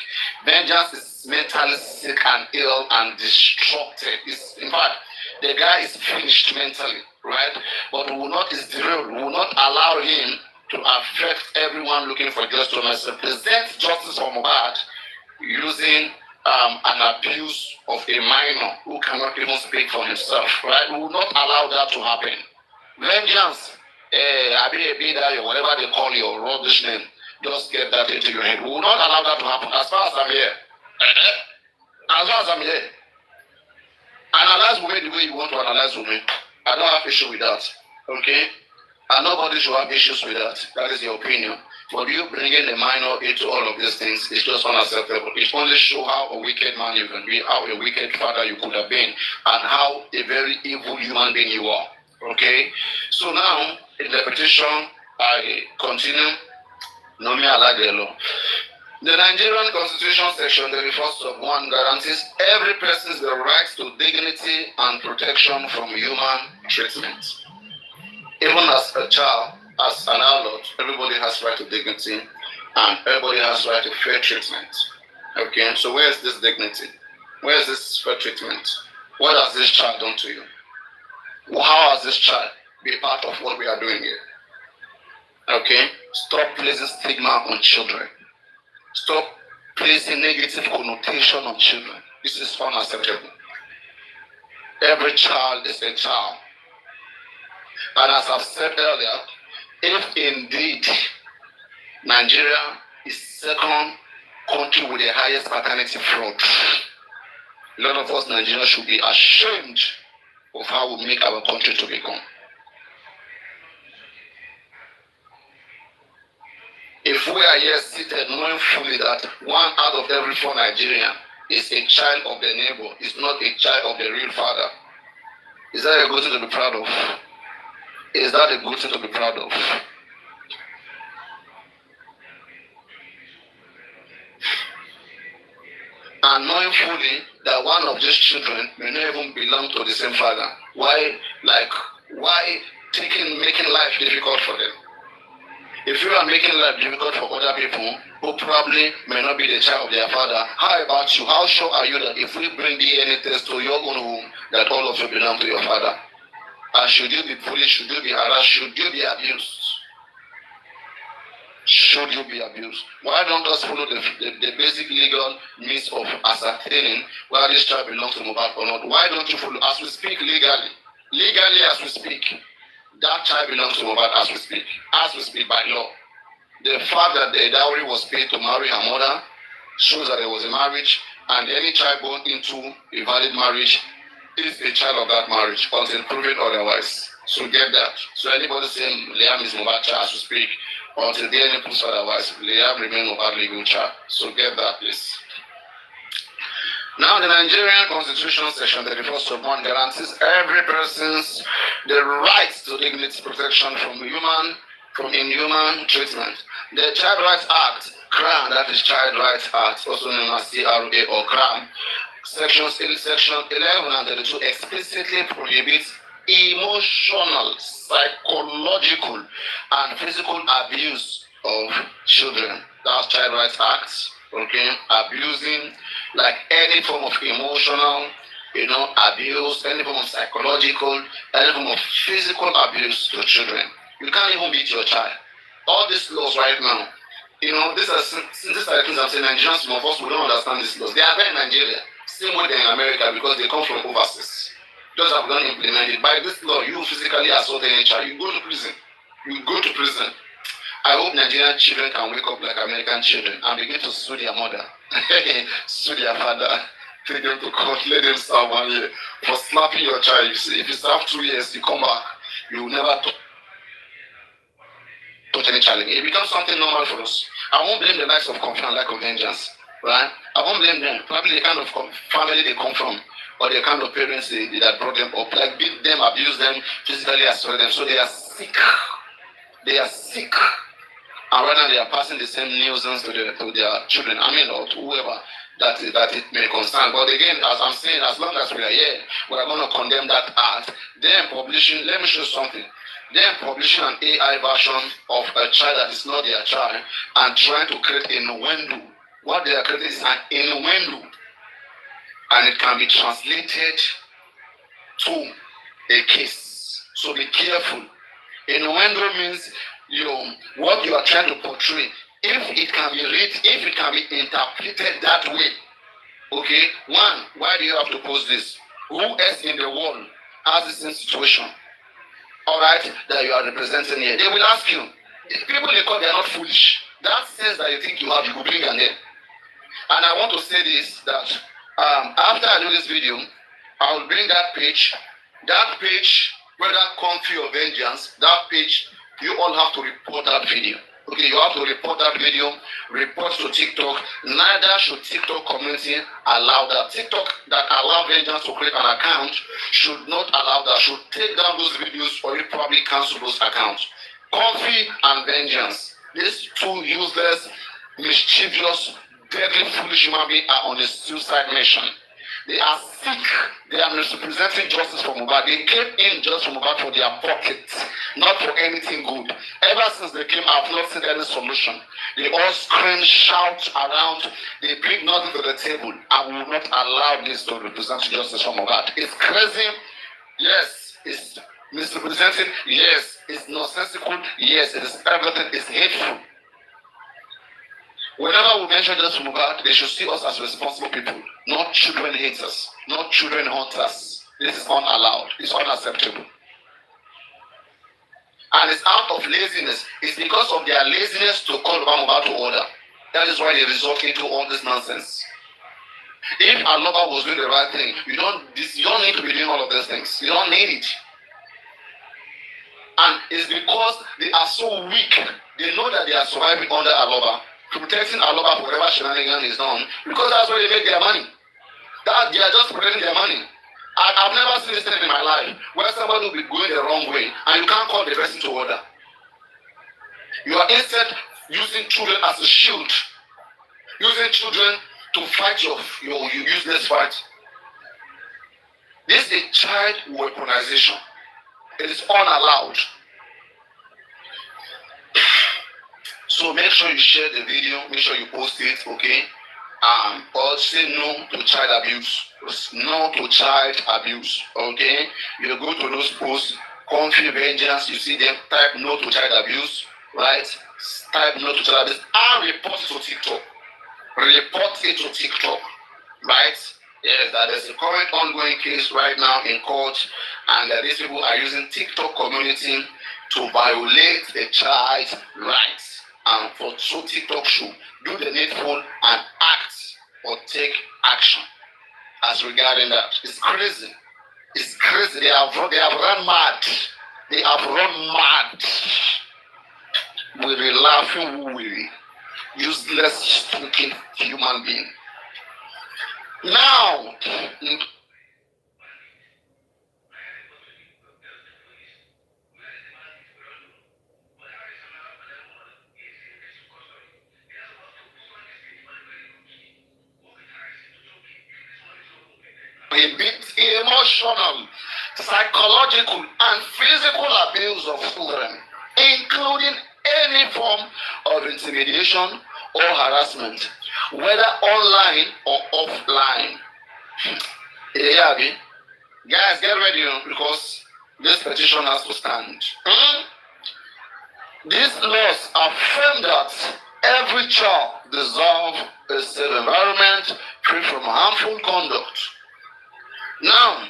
Vengeance is mentally sick and ill and destructed. In fact, the guy is finished mentally, right? But we will not allow him to affect everyone looking for justice. Present justice for Mohbad using an abuse of a minor who cannot even speak for himself, right? We will not allow that to happen. Vengeance, whatever they call your rubbish name, just get that into your head. We will not allow that to happen as far as I'm here. As far as I'm here. Analyze women the way you want to analyze women. I don't have issue with that. Okay? And nobody should have issues with that. That is your opinion. But you bringing the minor into all of these things is just unacceptable. It only shows how a wicked man you can be, how a wicked father you could have been, and how a very evil human being you are. Okay? So now, in the petition, I continue. No, me, I like the law. The Nigerian Constitution section 31(1) guarantees every person the right to dignity and protection from human treatment. Even as a child, as an adult, everybody has right to dignity and everybody has right to fair treatment. Okay, so where is this dignity? Where is this fair treatment? What has this child done to you? How has this child been part of what we are doing here? Okay, stop placing stigma on children. Stop placing negative connotation on children. This is unacceptable. Every child is a child. And as I've said earlier, if indeed Nigeria is second country with the highest paternity fraud, a lot of us Nigerians should be ashamed of how we make our country to become. If we are here seated knowing fully that 1 out of every 4 Nigerian is a child of the neighbor, is not a child of the real father, is that a good thing to be proud of? Is that a good thing to be proud of? and knowing fully that one of these children may not even belong to the same father. Why making life difficult for them? If you are making life difficult for other people who probably may not be the child of their father, how about you? How sure are you that if we bring DNA test to your own home, that all of you belong to your father? And should you be bullied? Should you be harassed? Should you be abused? Should you be abused? Why don't us follow the basic legal means of ascertaining whether this child belongs to Mohbad or not? Why don't you follow, as we speak legally as we speak, that child belongs to Mohbad as we speak by law. The fact that the dowry was paid to marry her mother shows that there was a marriage, and any child born into a valid marriage is a child of that marriage until proven otherwise. So get that. So anybody saying Liam is Mohbad child as we speak, until DNA proves otherwise, Liam remains Mohbad legal child. So get that, please. Now, the Nigerian Constitution, Section 34(1) guarantees every person's the right to dignity, protection from inhuman treatment. The Child Rights Act, CRAM, that is Child Rights Act, also known as CRA or CRAM, Section 11 and 32 explicitly prohibits emotional, psychological, and physical abuse of children. That's Child Rights Act. Okay, abusing, like any form of emotional, abuse, any form of psychological, any form of physical abuse to children. You can't even beat your child. All these laws right now, these are the things I'm saying. Nigerians, some of us, we don't understand these laws. They are there in Nigeria, same way they're in America, because they come from overseas. Just have done implemented. By this law, you physically assault any child, you go to prison. I hope Nigerian children can wake up like American children and begin to sue their mother, sue their father, take them to court, let them serve 1 year for slapping your child. You see, if you serve 2 years, you come back, you will never touch any challenge. It becomes something normal for us. I won't blame the likes of Kofi and lack of vengeance, right? I won't blame them. Probably the kind of family they come from, or the kind of parents that brought them up, like beat them, abuse them, physically assault them. So they are sick. They are sick. And right now they are passing the same nuisance to their children, or to whoever that it may concern. But again, as I'm saying, as long as we are here, we are going to condemn that act. Then publishing, let me show you something. Then publishing an AI version of a child that is not their child and trying to create a innuendo. What they are creating is an innuendo. And it can be translated to a case. So be careful. Innuendo means what you are trying to portray, if it can be read, if it can be interpreted that way. Okay, one, why do you have to post this? Who else in the world has the same situation? All right, that you are representing here. They will ask you. If people they call, they are not foolish. That sense that you think you have, you will bring an end. And I want to say this, that after I do this video, I will bring that page, whether Comfy or Vengeance, that page, you all have to report that video. Okay, you have to report that video, report to TikTok. Neither should TikTok community allow that. TikTok that allow Vengeance to create an account should not allow that, should take down those videos or you probably cancel those accounts. Comfy and Vengeance, these two useless, mischievous, deadly, foolish human beings are on a suicide mission. They are sick. They are misrepresenting justice for Mohbad. They came in just for Mohbad for their pockets, not for anything good. Ever since they came, I have not seen any solution. They all scream, shout around. They bring nothing to the table. I will not allow this to represent justice for Mohbad. It's crazy. Yes. It's misrepresenting. Yes. It's nonsensical. Yes. It is everything. It's hateful. Whenever we mention this to Mohbad, they should see us as responsible people, not children haters, not children hunters. This is unallowed. It's unacceptable. And it's out of laziness. It's because of their laziness to call Mohbad to order. That is why they resort into all this nonsense. If a lover was doing the right thing, you don't need to be doing all of these things. You don't need it. And it's because they are so weak. They know that they are surviving under a lover, protecting a lover for whatever shenanigan is done, because that's where they make their money. That they are just protecting their money. I've never seen this thing in my life where somebody will be going the wrong way and you can't call the person to order. You are instead using children as a shield, using children to fight your useless fight. This is child weaponization. It is unallowed. So make sure you share the video, make sure you post it, okay? Or say no to child abuse. No to child abuse, okay? You go to those posts, Comfy Vengeance, you see them, type no to child abuse, right? Type no to child abuse and report it to TikTok. Report it to TikTok, right? Yes, that is a current ongoing case right now in court, and these people are using TikTok community to violate the child's rights. And so TikTok should do the needful and act or take action as regarding that. It's crazy. It's crazy. They have run mad. They have run mad. With a laughing, weary, useless, stinking human being. Now, a bit emotional, psychological, and physical abuse of children, including any form of intimidation or harassment, whether online or offline. Yeah, guys, get ready because this petition has to stand. These laws affirm that every child deserves a safe environment free from harmful conduct. Now,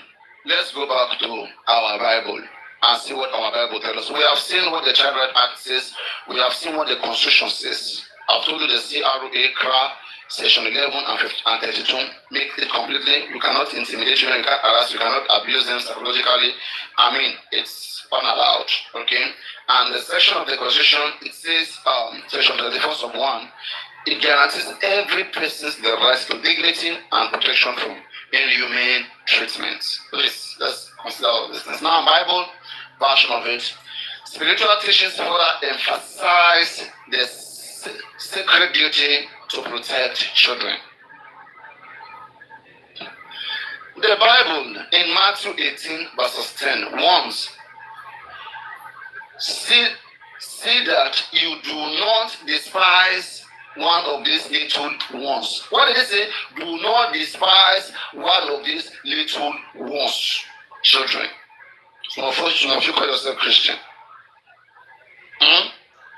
let's go back to our Bible and see what our Bible tells us. We have seen what the Child Rights Act says. We have seen what the Constitution says. I've told you the CRA, Section 11 and 32. Make it completely. You cannot intimidate children, you can't harass, you cannot abuse them psychologically. I mean, it's unallowed. Okay? And the section of the Constitution, it says, Section 34 of 1, it guarantees every person's the rights to dignity and protection from inhumane treatment. Please, let's consider all these things. Now, Bible version of it. Spiritual teachings further emphasize the sacred duty to protect children. The Bible in Matthew 18 verses 10 warns, see that you do not despise one of these little ones. What did it say? Do not despise one of these little ones. Children. So unfortunately, if you call yourself Christian,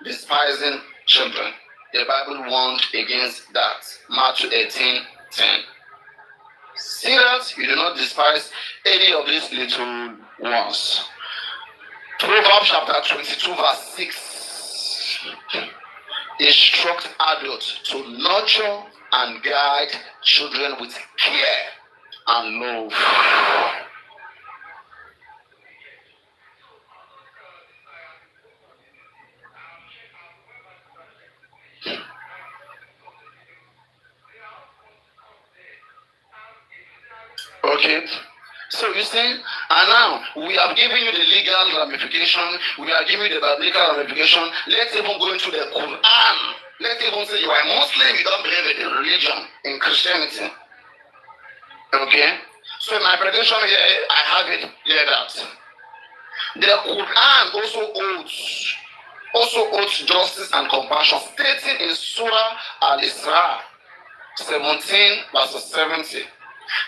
despising children. The Bible warned against that. Matthew 18:10. See that you do not despise any of these little ones. Proverbs chapter 22 verse 6. Instruct adults to nurture and guide children with care and love. Okay, so you see, and now we have given you the legal ramification, we are giving you the biblical ramification. Let's even go into the Quran. Let's even say you are a Muslim, you don't believe in religion, in Christianity. Okay, so my prediction here, I have it here that the Quran also holds justice and compassion, stating in Surah Al-Isra 17 verses 70.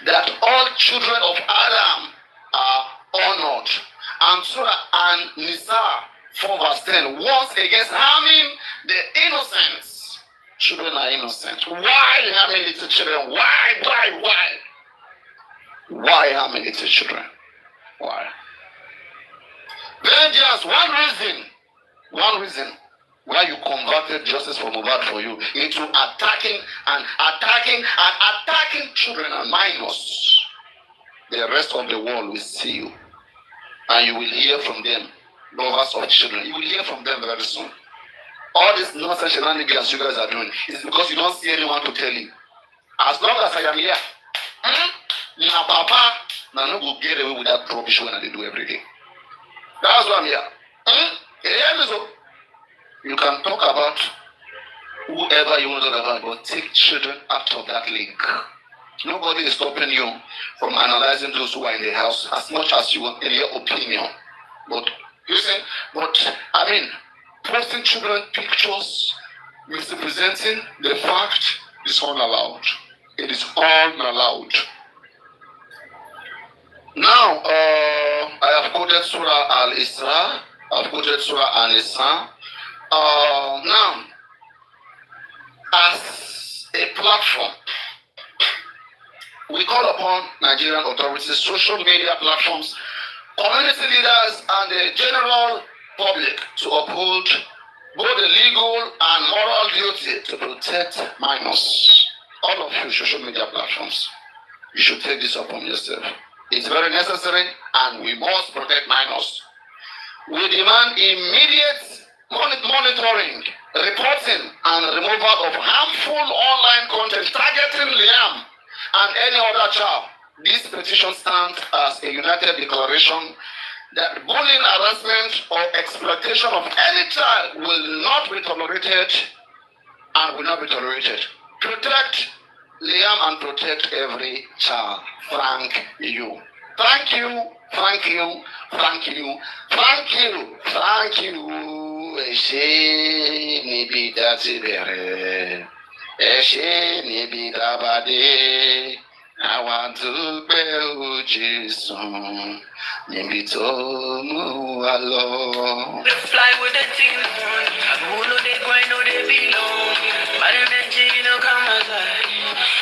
That all children of Adam are honored. And Surah An-Nisa 4 verse 10 warns against harming the innocents. Children are innocent. Why harming little children? Why harming little children? Why? Then just one reason why you converted justice for Mohbad for you into attacking children and minors. The rest of the world will see you, and you will hear from them, lovers of children. You will hear from them very soon. All this nonsense shenanigans you guys are doing is because you don't see anyone to tell you. As long as I am here, na papa, na no go get away with that rubbish when they do every day. That's why I'm here. You can talk about whoever you want to talk about, but take children out of that link. Nobody is stopping you from analyzing those who are in the house as much as you want in your opinion. But you see, posting children pictures, misrepresenting the fact is unallowed. It is unallowed. Now, I have quoted Surah Al-Isra, I have quoted Surah An-Nisa. Now, as a platform, we call upon Nigerian authorities, social media platforms, community leaders, and the general public to uphold both the legal and moral duty to protect minors. All of you social media platforms, you should take this upon yourself. It's very necessary, and we must protect minors. We demand immediate monitoring, reporting, and removal of harmful online content targeting Liam and any other child. This petition stands as a united declaration that bullying, harassment, or exploitation of any child will not be tolerated and will not be tolerated. Protect Liam and protect every child. Thank you. Thank you. Thank you. Thank you. Thank you. Thank you. Eshe nibi datibere. Eshe nibi dabade. I want to be Jesus. Nibi to mu alo. Fly with the team on. Who know they going, know they belong. But eventually, you know, come aside.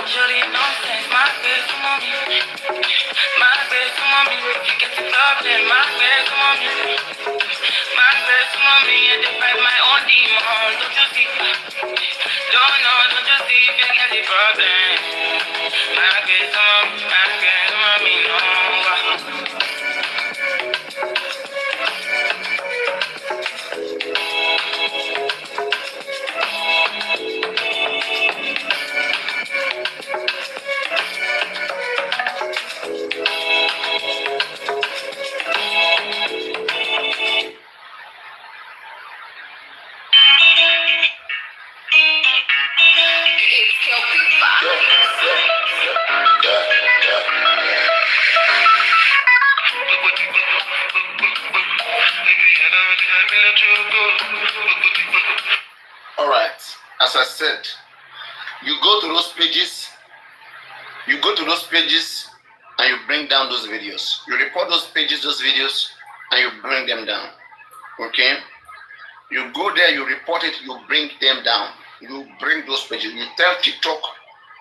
Surely nonsense, my face, mommy. My face, mommy. You get the problem, my face, mommy. My face, mommy. And they fight my own demon. Don't you see? Don't you see if you get the problem? My face, mommy, no. All right, as I said, you go to those pages, and you bring down those videos. You report those pages, those videos, and you bring them down. Okay? You go there, you report it, you bring them down. You bring those pages. You tell TikTok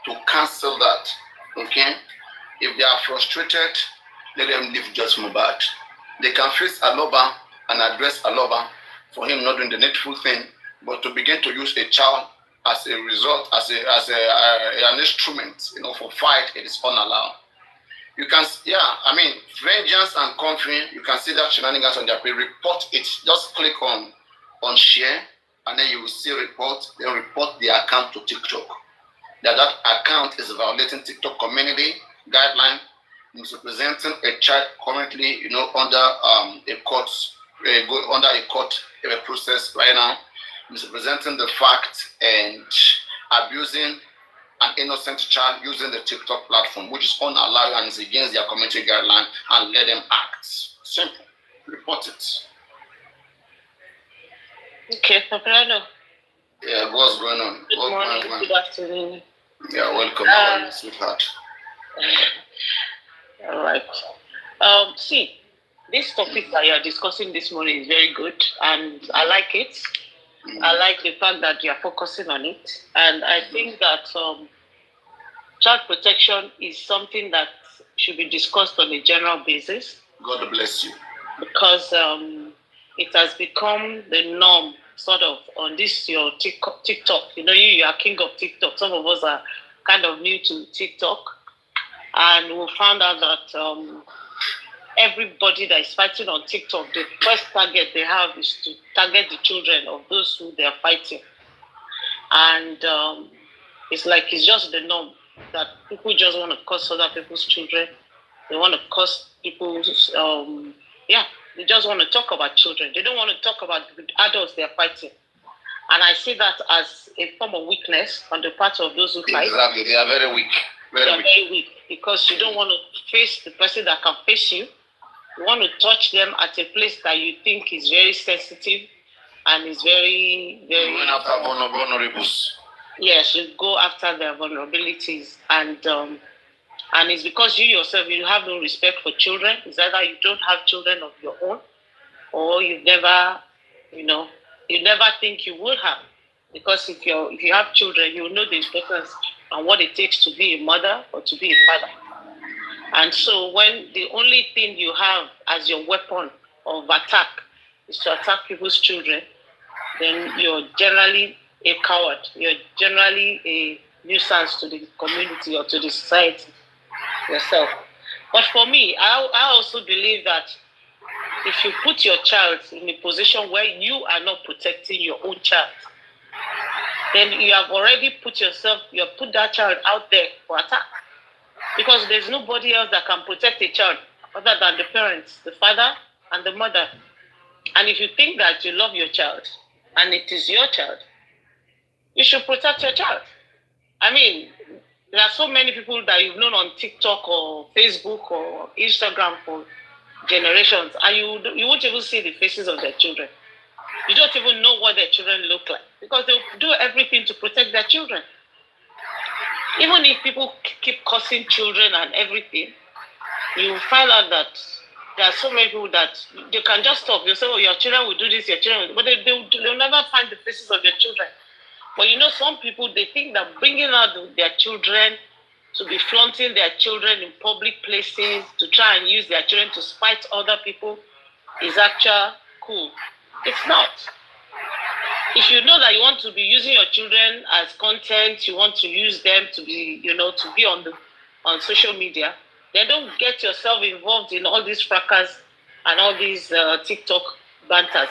to cancel that. Okay? If they are frustrated, let them leave just Mohbad. They can face Aloba and address Aloba for him not doing the needful thing, but to begin to use a child as a result, as an instrument, for fight, it is unallowed. You can, vengeance and country, you can see that shenanigans on their page. Report it. Just click on share, and then you will see report. Then report the account to TikTok. That account is violating TikTok community guideline, misrepresenting a child currently, under a court process right now, misrepresenting the fact and abusing an innocent child using the TikTok platform, which is unallowed and is against their community guideline, and let them act. Simple. Report it. Okay, Paparano. Yeah, what's going on? Good morning, good afternoon. Yeah, welcome. How are you, sweetheart? All right. See, this topic that you are discussing this morning is very good, and I like it. I like the fact that you are focusing on it, and I think that child protection is something that should be discussed on a general basis. God bless you. Because it has become the norm, sort of, on this your TikTok. You are king of TikTok. Some of us are kind of new to TikTok, and we found out that everybody that is fighting on TikTok, the first target they have is to target the children of those who they are fighting. And it's just the norm that people just want to curse other people's children. They want to curse people's, they just want to talk about children. They don't want to talk about the adults they are fighting. And I see that as a form of weakness on the part of those who fight. Exactly, they are very weak. Very weak because you don't want to face the person that can face you. You want to touch them at a place that you think is very sensitive and is very. Going after vulnerables. Yes, you go after their vulnerabilities, and it's because you yourself you have no respect for children. It's either you don't have children of your own, or you never think you would have. Because if you have children, you know the importance and what it takes to be a mother or to be a father. And so when the only thing you have as your weapon of attack is to attack people's children, then you're generally a coward. You're generally a nuisance to the community or to the society yourself. But for me, I also believe that if you put your child in a position where you are not protecting your own child, then you have already put that child out there for attack. Because there's nobody else that can protect a child other than the parents, the father and the mother. And if you think that you love your child and it is your child, you should protect your child. I mean, there are so many people that you've known on TikTok or Facebook or Instagram for generations, and you won't even see the faces of their children. You don't even know what their children look like because they do everything to protect their children. Even if people keep cursing children and everything, you will find out that there are so many people that they can just stop. You say, oh, your children will do this, your children will, but they'll never find the faces of their children. But some people, they think that bringing out their children, to be flaunting their children in public places, to try and use their children to spite other people is actually cool. It's not. If you know that you want to be using your children as content, you want to use them to be, to be on social media, then don't get yourself involved in all these fracas and all these TikTok banters.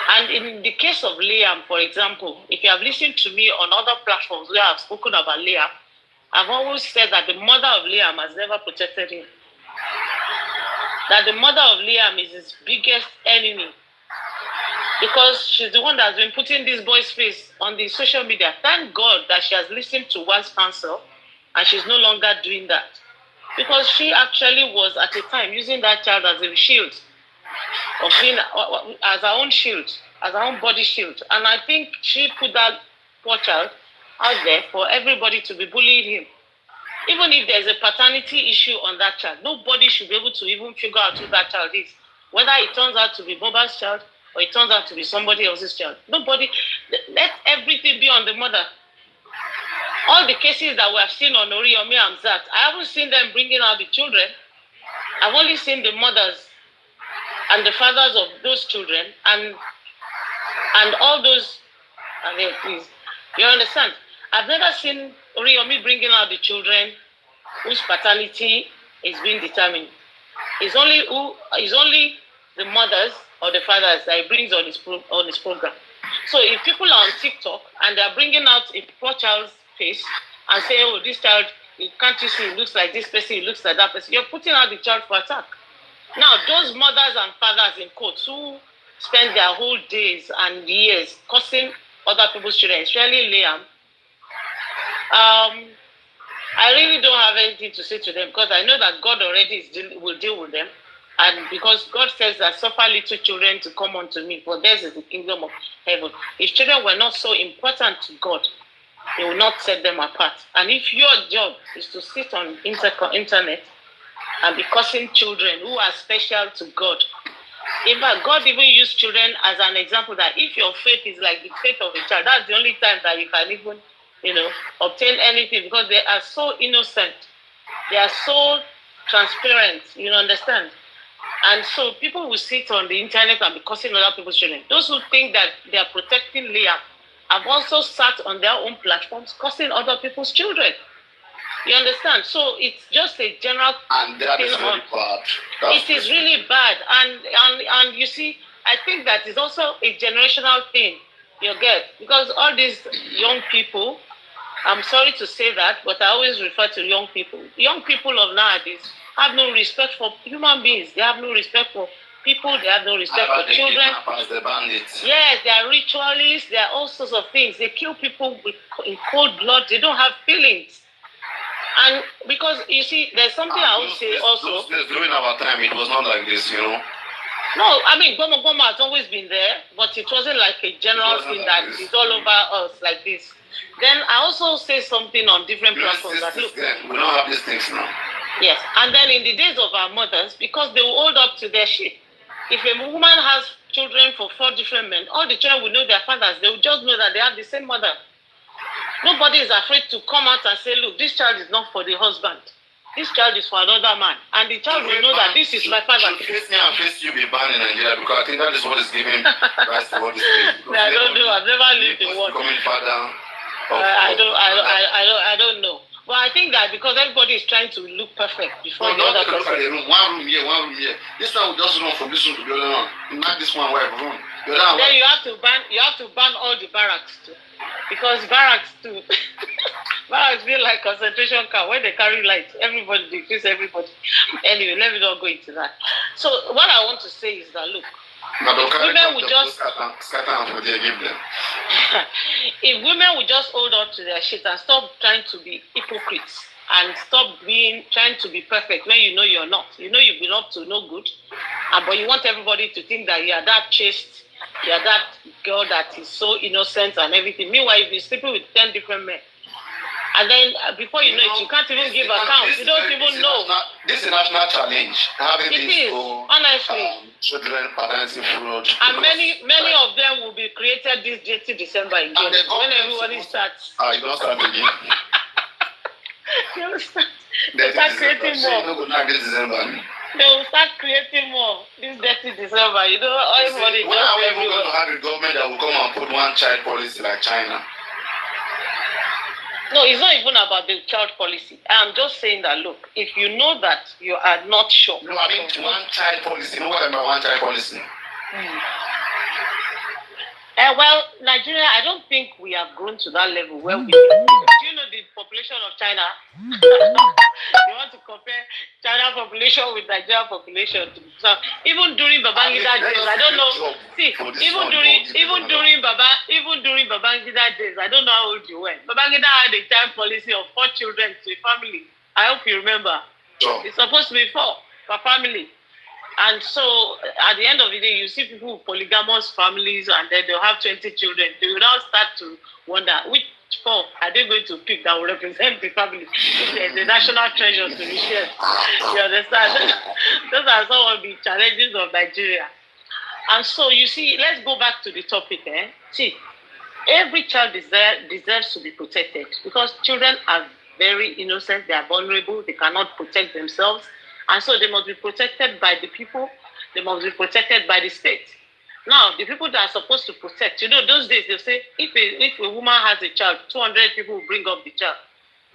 And in the case of Liam, for example, if you have listened to me on other platforms where I've spoken about Liam, I've always said that the mother of Liam has never protected him. That the mother of Liam is his biggest enemy. Because she's the one that's been putting this boy's face on the social media. Thank God that she has listened to one's counsel and she's no longer doing that. Because she actually was at a time using that child as a shield, or being as her own shield, as her own body shield. And I think she put that poor child out there for everybody to be bullying him. Even if there's a paternity issue on that child, nobody should be able to even figure out who that child is. Whether it turns out to be Boba's child or it turns out to be somebody else's child. Nobody, let everything be on the mother. All the cases that we have seen on Omowummi and Zat, I haven't seen them bringing out the children. I've only seen the mothers and the fathers of those children and all those, please, you understand? I've never seen Omowummi bringing out the children whose paternity is being determined. It's only the mothers or the fathers that he brings on his program. So if people are on TikTok and they're bringing out a poor child's face and saying, oh, this child, can't you see, he looks like this person, he looks like that person, you're putting out the child for attack. Now, those mothers and fathers in quotes who spend their whole days and years cursing other people's children, especially Liam, I really don't have anything to say to them because I know that God already will deal with them. And because God says that suffer little children to come unto me, for theirs is the kingdom of heaven. If children were not so important to God, He will not set them apart. And if your job is to sit on internet and be cursing children who are special to God, in fact, God even used children as an example that if your faith is like the faith of a child, that's the only time that you can even, obtain anything because they are so innocent. They are so transparent, you understand? And so people will sit on the internet and be cursing other people's children. Those who think that they are protecting Leah have also sat on their own platforms cursing other people's children. You understand? So it's just a general and that thing is really bad. It is really bad. And you see, I think that is also a generational thing, you get, because all these young people, I'm sorry to say that, but I always refer to young people. Young people of nowadays have no respect for human beings. They have no respect for people. They have no respect for children. The bandits. Yes, they are ritualists. They are all sorts of things. They kill people in cold blood. They don't have feelings. And because, you see, there's something I would say also. During our time, it was not like this, you know. No, I mean, Goma has always been there, but it wasn't like a general thing that is all over us like this. Then I also say something on different platforms that look. We don't have these things now. Yes, and then in the days of our mothers, because they will hold up to their shit. If a woman has children for 4 different men, all the children will know their fathers. They will just know that they have the same mother. Nobody is afraid to come out and say, look, this child is not for the husband. This child is for another man. And the child will know that this is my father. Face me and face you be banned in Nigeria, because I think that is what is giving rise to what is going. I don't know. I've never lived in one. Becoming father. I don't know. But I think that because everybody is trying to look perfect before the other person. Look at the room. One room here, one room here. This one will just run from this room to the other one. Not this one where run. Then you have to ban all the barracks too. Because barracks too barracks feel like concentration camp. When they carry lights, everybody, they face everybody. Anyway, let me not go into that. So what I want to say is that look, women will just if women will just hold on to their shit and stop trying to be hypocrites and stop trying to be perfect when you know you're not. You know you belong to no good, but you want everybody to think that you are that chaste, you are that girl that is so innocent and everything. Meanwhile, you've been sleeping with 10 different men. And then before you know it, you can't even give accounts. You don't even know. This is a national challenge. Having it is, honestly. Children, parenting fraud. And many of them will be created this dirty December again. When everybody starts. You don't start again. You understand? They start creating more. They will start creating more this dirty December. You know, everybody. When are we even going to have a government that will come and put one-child policy like China? No, it's not even about the child policy. I'm just saying that, look, if you know that you are not sure. No, I mean one-child policy. No, what about one-child policy? Well, Nigeria, I don't think we have grown to that level where we. Do you know the population of China? You want to compare China population with Nigeria population? So even during Babangida days, I don't know. See, even during Babangida days, I don't know how old you were. Babangida had a child policy of 4 children to a family. I hope you remember. It's supposed to be 4 per family. And so, at the end of the day, you see people with polygamous families, and then they'll have 20 children. They will now start to wonder, which 4 are they going to pick that will represent the family? The national treasure to be shared. You understand? Those are some of the challenges of Nigeria. And so, you see, let's go back to the topic. See, every child deserves to be protected, because children are very innocent, they are vulnerable, they cannot protect themselves. And so they must be protected by the people. They must be protected by the state. Now, the people that are supposed to protect, you know, those days they say if a woman has a child, 200 people will bring up the child.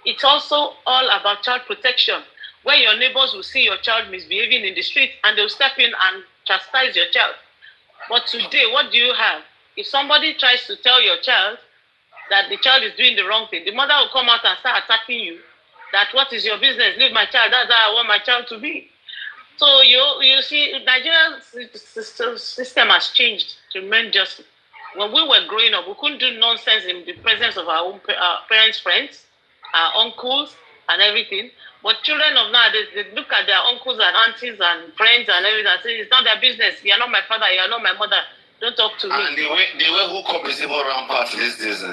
It's also all about child protection, where your neighbors will see your child misbehaving in the street and they'll step in and chastise your child. But today, what do you have? If somebody tries to tell your child that the child is doing the wrong thing, the mother will come out and start attacking you. That what is your business? Leave my child. That's how I want my child to be. So you see, Nigerian system has changed tremendously. When we were growing up, we couldn't do nonsense in the presence of our own parents' friends, our uncles, and everything. But children of nowadays, they look at their uncles and aunties and friends and everything and say, it's not their business. You are not my father. You are not my mother. Don't talk to me. And the way hookup is even rampant these days.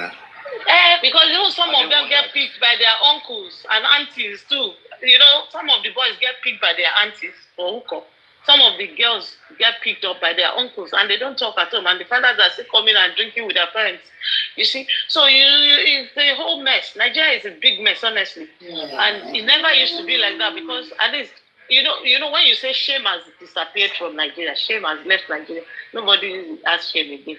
Because you know, some of them get picked by their uncles and aunties too. You know, some of the boys get picked by their aunties for hookup. Some of the girls get picked up by their uncles and they don't talk at home. And the fathers are still coming and drinking with their parents. You see? So it's a whole mess. Nigeria is a big mess, honestly. And it never used to be like that, because at least, you know, when you say shame has disappeared from Nigeria, shame has left Nigeria, nobody has shame again.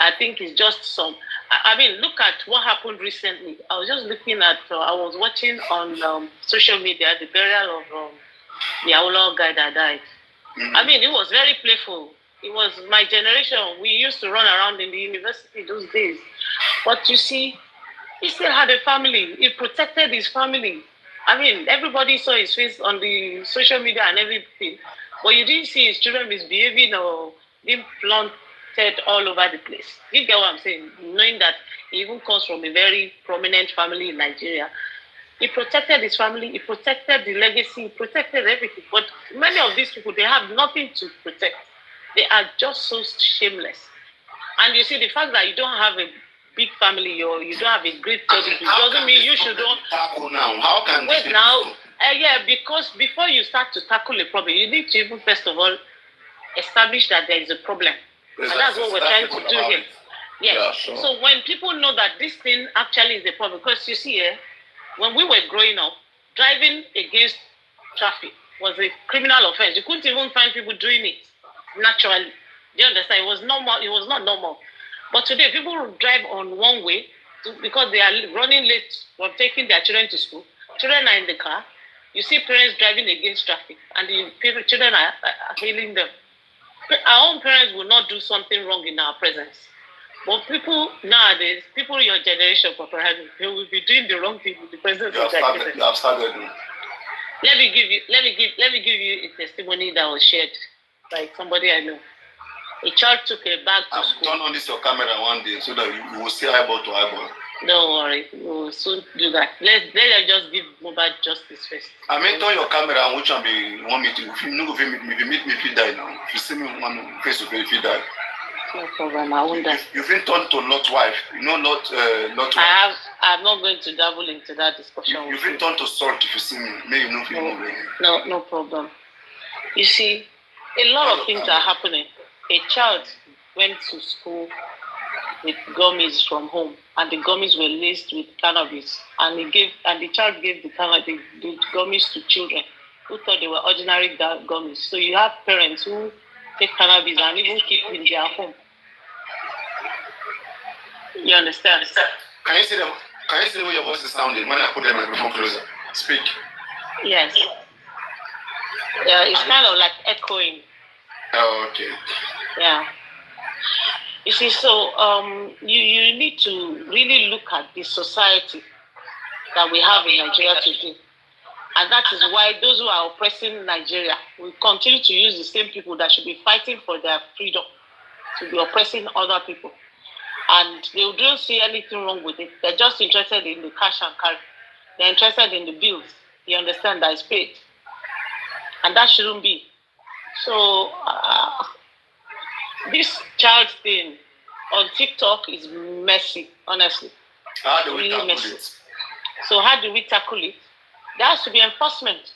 I think it's just some. I mean, look at what happened recently. I was just looking at. I was watching on social media the burial of the Awolowo guy that died. I mean, it was very playful. It was my generation. We used to run around in the university those days. But you see, he still had a family. He protected his family. I mean, everybody saw his face on the social media and everything. What you didn't see is children misbehaving or being planted all over the place. You get what I'm saying? Knowing that he even comes from a very prominent family in Nigeria. He protected his family, he protected the legacy, he protected everything. But many of these people, they have nothing to protect. They are just so shameless. And you see, the fact that you don't have a big family or you don't have a great pedigree doesn't mean you should not tackle now. How can wait now? Yeah, because before you start to tackle a problem, you need to even first of all establish that there is a problem. And that's what we're trying to do here. Yes. Yeah, sure. So when people know that this thing actually is a problem, because you see, when we were growing up, driving against traffic was a criminal offense. You couldn't even find people doing it naturally. Do you understand? It was normal. It was not normal. But today, people drive on one way because they are running late from taking their children to school. Children are in the car. You see parents driving against traffic, and the children are hailing them. Our own parents will not do something wrong in our presence. But people nowadays, people in your generation, they will be doing the wrong thing in the presence of their children. You have started. Let me give you a testimony that was shared by somebody I know. A child took a bag to school. Turn on this your camera one day so that you will see eyeball to eyeball. Don't worry, we will soon do that. Let's just give mobile justice first. I mean, turn your camera and which one be want me to. If you know, if you meet me, if you die now. If you see me one face to face, if you die. No problem, I won't die. You've been turned to Lot's wife. You know, not wife. I'm not going to dabble into that discussion. You've been turned to salt if you see me. Maybe you know. No problem. You see, a lot of things are happening. A child went to school with gummies from home, and the gummies were laced with cannabis, and the child gave the gummies to children who thought they were ordinary gummies. So you have parents who take cannabis and even keep it in their home. You understand? Can you see them? Can you see the way your voice is sounding when I put the microphone closer? Speak. Yes. Yeah, it's kind of like echoing. Oh, okay. Yeah. You see, so you need to really look at the society that we have in Nigeria today. And that is why those who are oppressing Nigeria will continue to use the same people that should be fighting for their freedom to be oppressing other people. And they don't see anything wrong with it. They're just interested in the cash and carry. They're interested in the bills. You understand that it's paid. And that shouldn't be. So this child thing on TikTok is messy, honestly. How do we tackle it? So how do we tackle it? There has to be enforcement.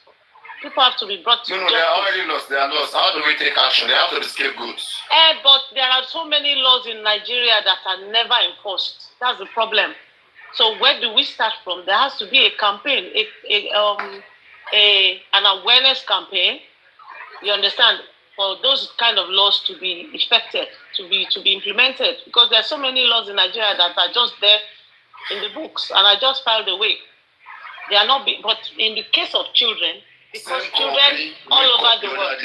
People have to be brought to justice. They are already lost. They are lost. How do we take action? They have to be scapegoats. But there are so many laws in Nigeria that are never enforced. That's the problem. So where do we start from? There has to be a campaign, an awareness campaign. You understand? For those kind of laws to be effected, to be implemented, because there are so many laws in Nigeria that are just there in the books and are just filed away. They are not, but in the case of children, because children all over the world.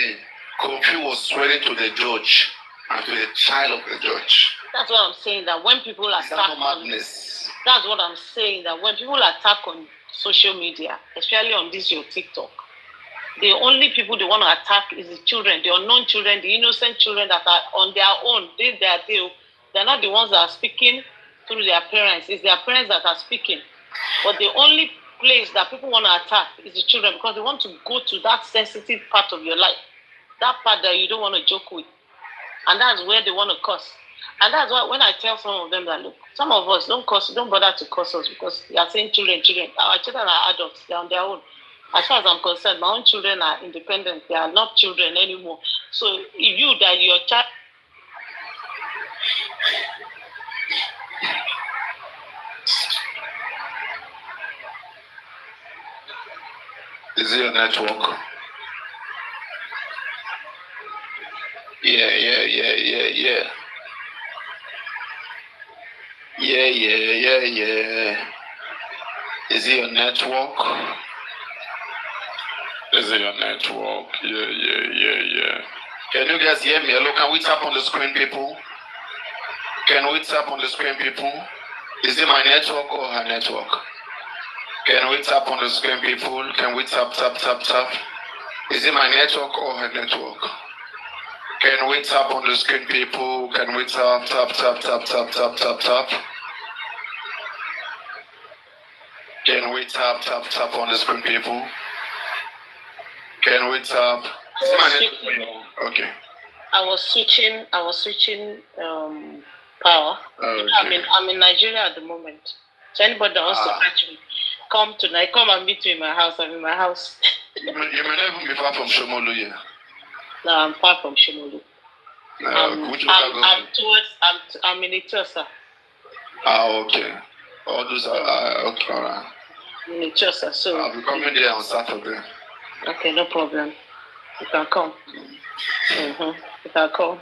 Kofi was swearing to the judge and to the child of the judge. That's what I'm saying. That when people attack, that's what I'm saying. That when people attack on social media, especially on this your TikTok, the only people they want to attack is the children, the unknown children, the innocent children that are on their own. They're not the ones that are speaking through their parents. It's their parents that are speaking. But the only place that people want to attack is the children, because they want to go to that sensitive part of your life, that part that you don't want to joke with, and that's where they want to curse. And that's why when I tell some of them that, look, some of us don't bother to curse us because they are saying children. Our children are adults; they're on their own. As far as I'm concerned, my own children are independent. They are not children anymore. So you that your child. Is it your network? Yeah. Is it your network? Is it your network? Yeah. Can you guys hear me? Hello, can we tap on the screen, people? Can we tap on the screen, people? Is it my network or her network? Can we tap on the screen, people? Can we tap? Is it my network or her network? Can we tap on the screen, people? Can we tap? Can we tap on the screen, people? Can we tap? Is it my network? Okay. I was switching power. Okay. I'm in Nigeria at the moment. So anybody that wants to catch me, come tonight. Come and meet me in my house. I'm in my house. You may not even be far from Shomolu, yeah. No, I'm far from Shomolu. I'm in Itosa. Okay. All those are okay, alright. In Itosa, so I'll be coming there on Saturday. Okay, no problem. You can come. You can come.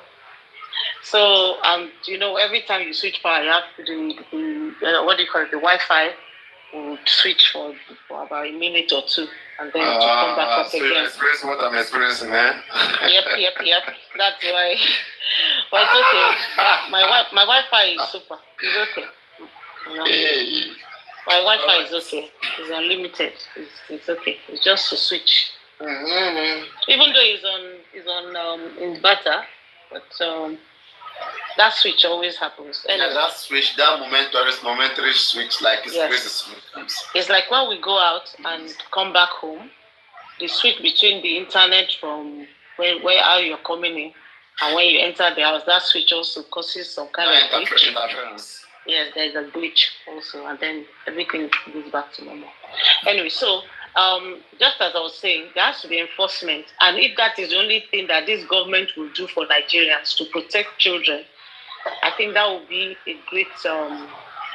So, every time you switch power, you have to do what do you call it? The Wi-Fi will switch for about a minute or two, and then to come back up so again. you experience what I'm experiencing, eh? Yep. That's why. But it's okay. My Wi-Fi is super. It's okay. Hey. My Wi-Fi is okay. It's unlimited. It's okay. It's just to switch. Even though it's on inverter, but that switch always happens. Anyway. Yeah, that switch, that momentary switch, like it's crazy. It's like when we go out and come back home, the switch between the internet from where you're coming in and when you enter the house, that switch also causes some kind of glitch. Yes, there's a glitch also, and then everything goes back to normal. Anyway, so just as I was saying, there has to be enforcement, and if that is the only thing that this government will do for Nigerians to protect children, I think that will be a great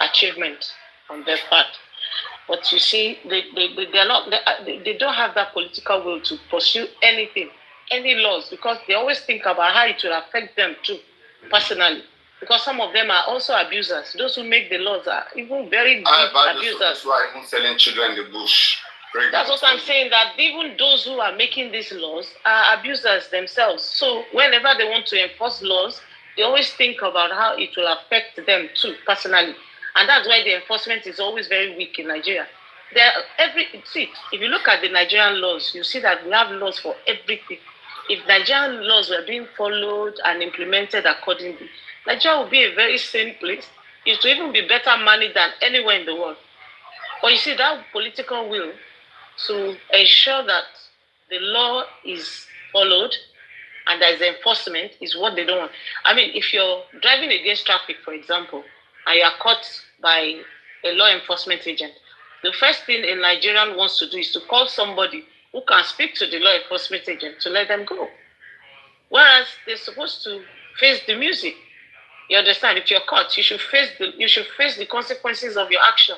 achievement on their part. But you see, they don't have that political will to pursue any laws, because they always think about how it will affect them too, personally. Because some of them are also abusers. Those who make the laws are even very deep abusers. Those who are even selling children in the bush. That's what I'm saying, that even those who are making these laws are abusers themselves. So whenever they want to enforce laws, they always think about how it will affect them too, personally. And that's why the enforcement is always very weak in Nigeria. If you look at the Nigerian laws, you see that we have laws for everything. If Nigerian laws were being followed and implemented accordingly, Nigeria would be a very sane place. It will even be better managed than anywhere in the world. But you see, that political will to ensure that the law is followed and there is enforcement is what they don't want. I mean, if you're driving against traffic, for example, and you are caught by a law enforcement agent, the first thing a Nigerian wants to do is to call somebody who can speak to the law enforcement agent to let them go. Whereas they're supposed to face the music. You understand? If you're caught, you should face the consequences of your action.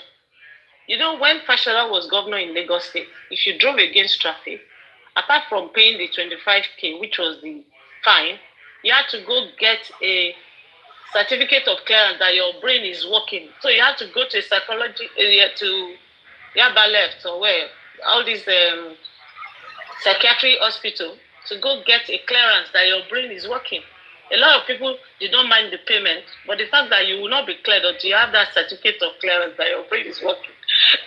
You know, when Fashola was governor in Lagos State, if you drove against traffic, apart from paying the 25K, which was the fine, you had to go get a certificate of clearance that your brain is working. So you had to go to a psychology to Yaba Left or where all these psychiatric hospital to go get a clearance that your brain is working. A lot of people did not mind the payment, but the fact that you will not be cleared until you have that certificate of clearance that your brain is working,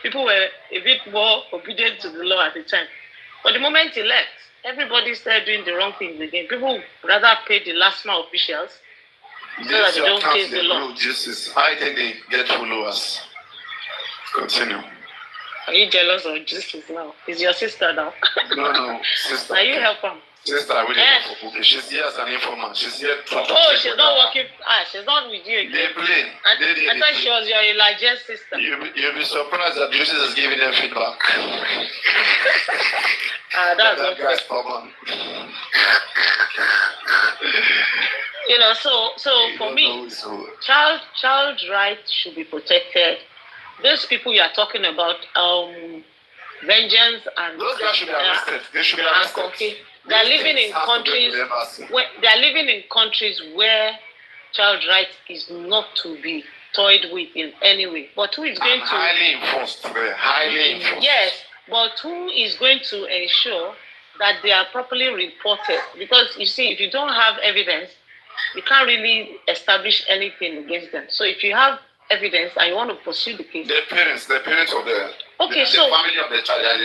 people were a bit more obedient to the law at the time. But the moment he left, everybody started doing the wrong things again. People rather pay the last mile officials so that they don't face the law. I think they get followers. Continue. Are you jealous of justice now? Is your sister now? No, sister. Are you helping? Sister, okay. She's here as an informant. She's here to she's not working. She's not with you again. They play. I thought she was your Elijah's sister. You'll be surprised that Jesus is giving them feedback. That's that guy's stubborn. So for me, child rights should be protected. Those people you are talking about, vengeance and those guys should be arrested. They should be arrested. They are living in countries where child rights is not to be toyed with in any way. But who is going to highly enforced? Highly enforced. Yes, but who is going to ensure that they are properly reported? Because you see, if you don't have evidence, you can't really establish anything against them. So if you have evidence and you want to pursue the case. The parents of the family of the child, they're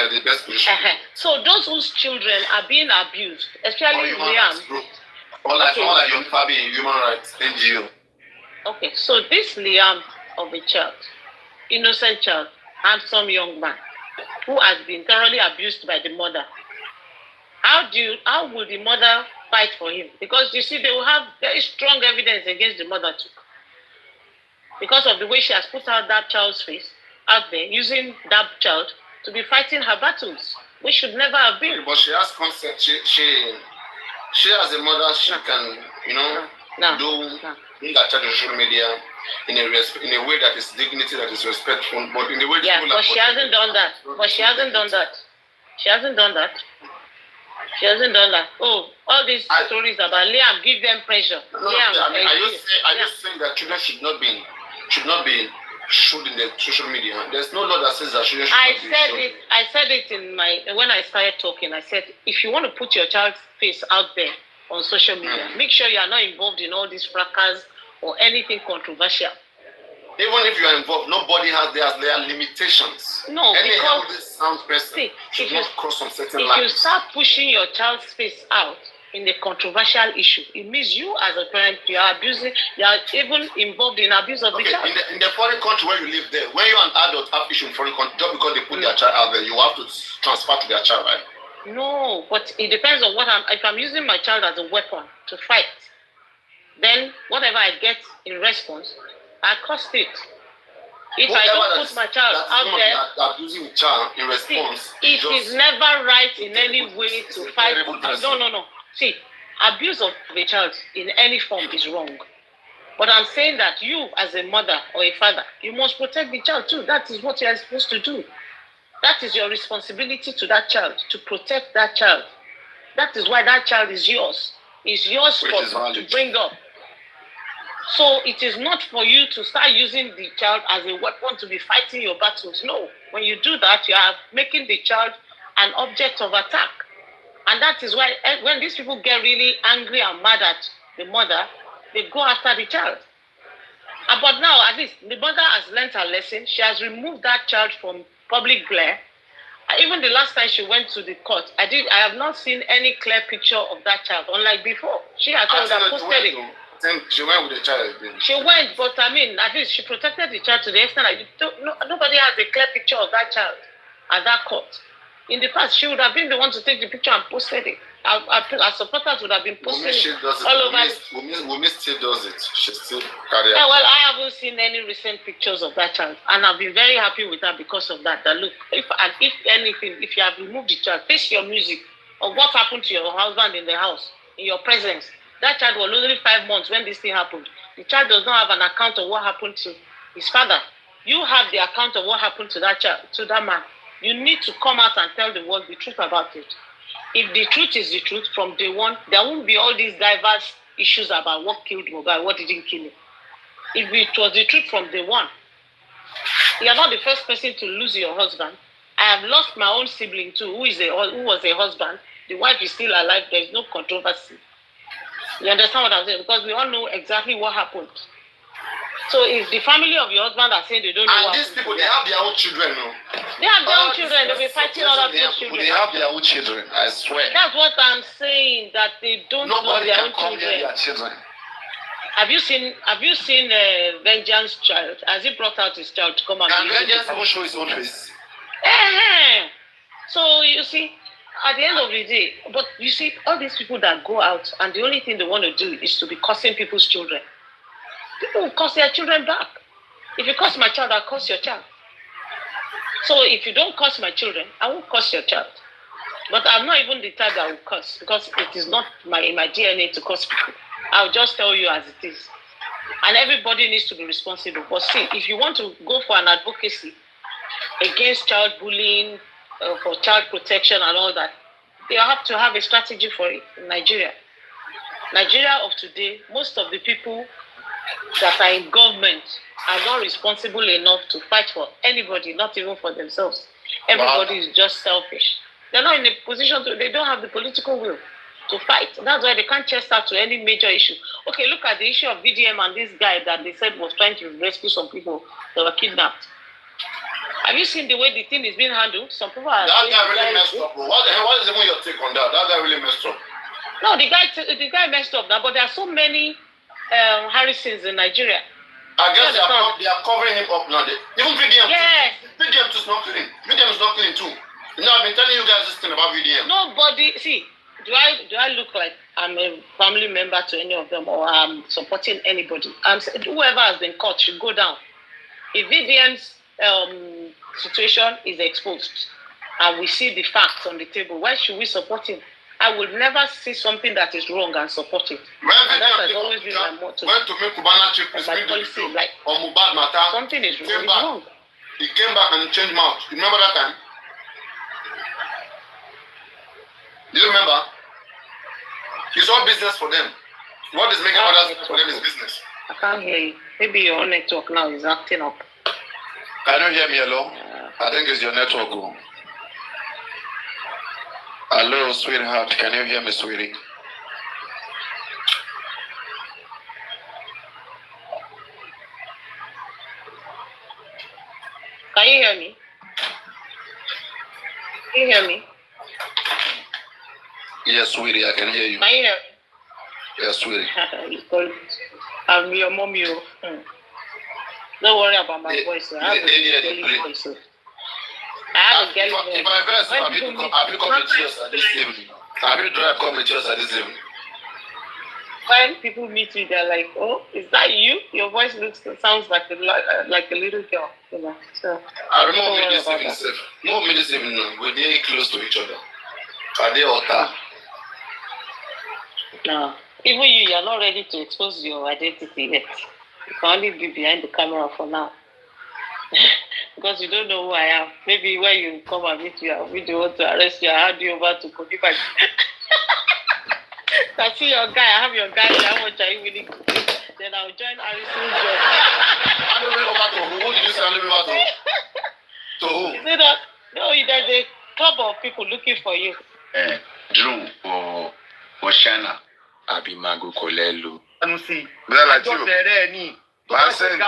the best position. So those whose children are being abused, especially Liam. Or like your family, human rights NGO. Okay, so this Liam of a child, innocent child, handsome young man, who has been thoroughly abused by the mother. How will the mother fight for him? Because you see, they will have very strong evidence against the mother too. Because of the way she has put out that child's face out there, using that child to be fighting her battles, which should never have been. But she has concept. She as a mother, she can, do that child on social media in a way that is dignity, that is respectful, but in the way but she hasn't done that. She hasn't done that. Oh, all these stories about Liam give them pressure. Are you saying that children should not be showed in the social media? There's no law that says that children should not be showed. I said it when I started talking. I said, if you want to put your child's face out there on social media, make sure you are not involved in all these fracas or anything controversial. Even if you are involved, nobody has their limitations. No, because sound person should not cross some certain lines. If you start pushing your child's face out in a controversial issue, it means you as a parent, you are even involved in abuse of the child. In the foreign country where you live there, when you're an adult have issue in foreign country, just because they put their child out there, you have to transfer to their child, right? No, but it depends on if I'm using my child as a weapon to fight, then whatever I get in response, I cost it. If I don't put my child out there, abusing the child in response, it is never right in any way to fight. No. See, abuse of a child in any form is wrong. But I'm saying that you, as a mother or a father, you must protect the child too. That is what you are supposed to do. That is your responsibility to that child, to protect that child. That is why that child is yours. It's yours to bring up. So it is not for you to start using the child as a weapon to be fighting your battles. No. When you do that, you are making the child an object of attack. And that is why when these people get really angry and mad at the mother, they go after the child. But now, at least, the mother has learned her lesson. She has removed that child from public glare. Even the last time she went to the court, I have not seen any clear picture of that child, unlike before. She has posted it. She went with the child. She went, but I mean, at least she protected the child to the extent that nobody has a clear picture of that child at that court. In the past, she would have been the one to take the picture and posted it. Our supporters would have been posting it all over. Wumi still does it. She still carries well, I haven't seen any recent pictures of that child, and I've been very happy with her because of that. That look, if anything, if you have removed the child, face your music of what happened to your husband in the house, in your presence. That child was only 5 months when this thing happened. The child does not have an account of what happened to his father. You have the account of what happened to that child, to that man. You need to come out and tell the world the truth about it. If the truth is the truth from day one, there won't be all these diverse issues about what killed Mohbad, what didn't kill him. If it was the truth from day one, you are not the first person to lose your husband. I have lost my own sibling too, who was a husband. The wife is still alive. There is no controversy. You understand what I'm saying? Because we all know exactly what happened. So if the family of your husband are saying they don't know what happened. And these people, they have their own children, no? They have their own children. They'll be fighting other people's children. They have their own children, I swear. That's what I'm saying, that they don't know their own children. Have you seen Vengeance child? Has he brought out his child to come and be? Vengeance won't show his own face. So you see, at the end of the day, but you see, all these people that go out and the only thing they want to do is to be cursing people's children. People will curse their children back. If you curse my child, I'll curse your child. So if you don't curse my children, I won't curse your child. But I'm not even the type that will curse, because it is not in my DNA to curse people. I'll just tell you as it is. And everybody needs to be responsible. But see, if you want to go for an advocacy against child bullying, for child protection and all that, they have to have a strategy for it in Nigeria. Nigeria of today, most of the people that are in government are not responsible enough to fight for anybody, not even for themselves. Everybody is just selfish. They're not in a position they don't have the political will. to fight. That's why they can't chest out to any major issue. Okay, look at the issue of VDM and this guy that they said was trying to rescue some people that were kidnapped. Have you seen the way the thing is being handled? Some people are... That guy really messed up, bro. What is even your take on that? That guy really messed up. No, the guy messed up now, but there are so many Harrisons in Nigeria. I guess they are covering him up now. Even VDM. Yes. VDM too is not clean. VDM is not clean too. You know, I've been telling you guys this thing about VDM. Nobody, see, do I look like I'm a family member to any of them or I'm supporting anybody? Whoever has been caught should go down. If VDM's situation is exposed and we see the facts on the table, why should we support him? I would never see something that is wrong and support it. And that has always been my motto. Went to make Cubana chief policy, like on Mubad matter. Something is wrong. He came back and changed mouth. You remember that time? Do you remember? It's all business for them. What is making others for them is business. I can't hear you. Maybe your network now is acting up. Can you hear me, hello? I think it's your network. Hello, sweetheart. Can you hear me, sweetie? Can you hear me? Can you hear me? Yes, sweetie, I can hear you. Can you hear me? Yes, sweetie. I'm your mommy. Don't worry about my voice. I have a girly voice. I have a girly voice. If I verse, have you come with tears at this evening? Have you drive come with tears at this evening? When people meet you, they're like, "Oh, is that you? Your voice sounds like a little girl." You know. So I remember this evening. No, this evening. We're very close to each other. Are they altar? No, even you are not ready to expose your identity yet. You can only be behind the camera for now. Because you don't know who I am. Maybe when you come and meet you, we do want to arrest you, I hand you over to Kogiba. I see your guy, I have your guy, how much are you willing to pay? Then I'll join Harrison's job. Hand over to who? Who did you say hand over to? To who? You see that? No, there's a club of people looking for you. Drew or Shana. Abimago Kolelu. Máa send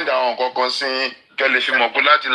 àwọn kankan sí kẹ́lẹ́ fi mọ̀ pé láti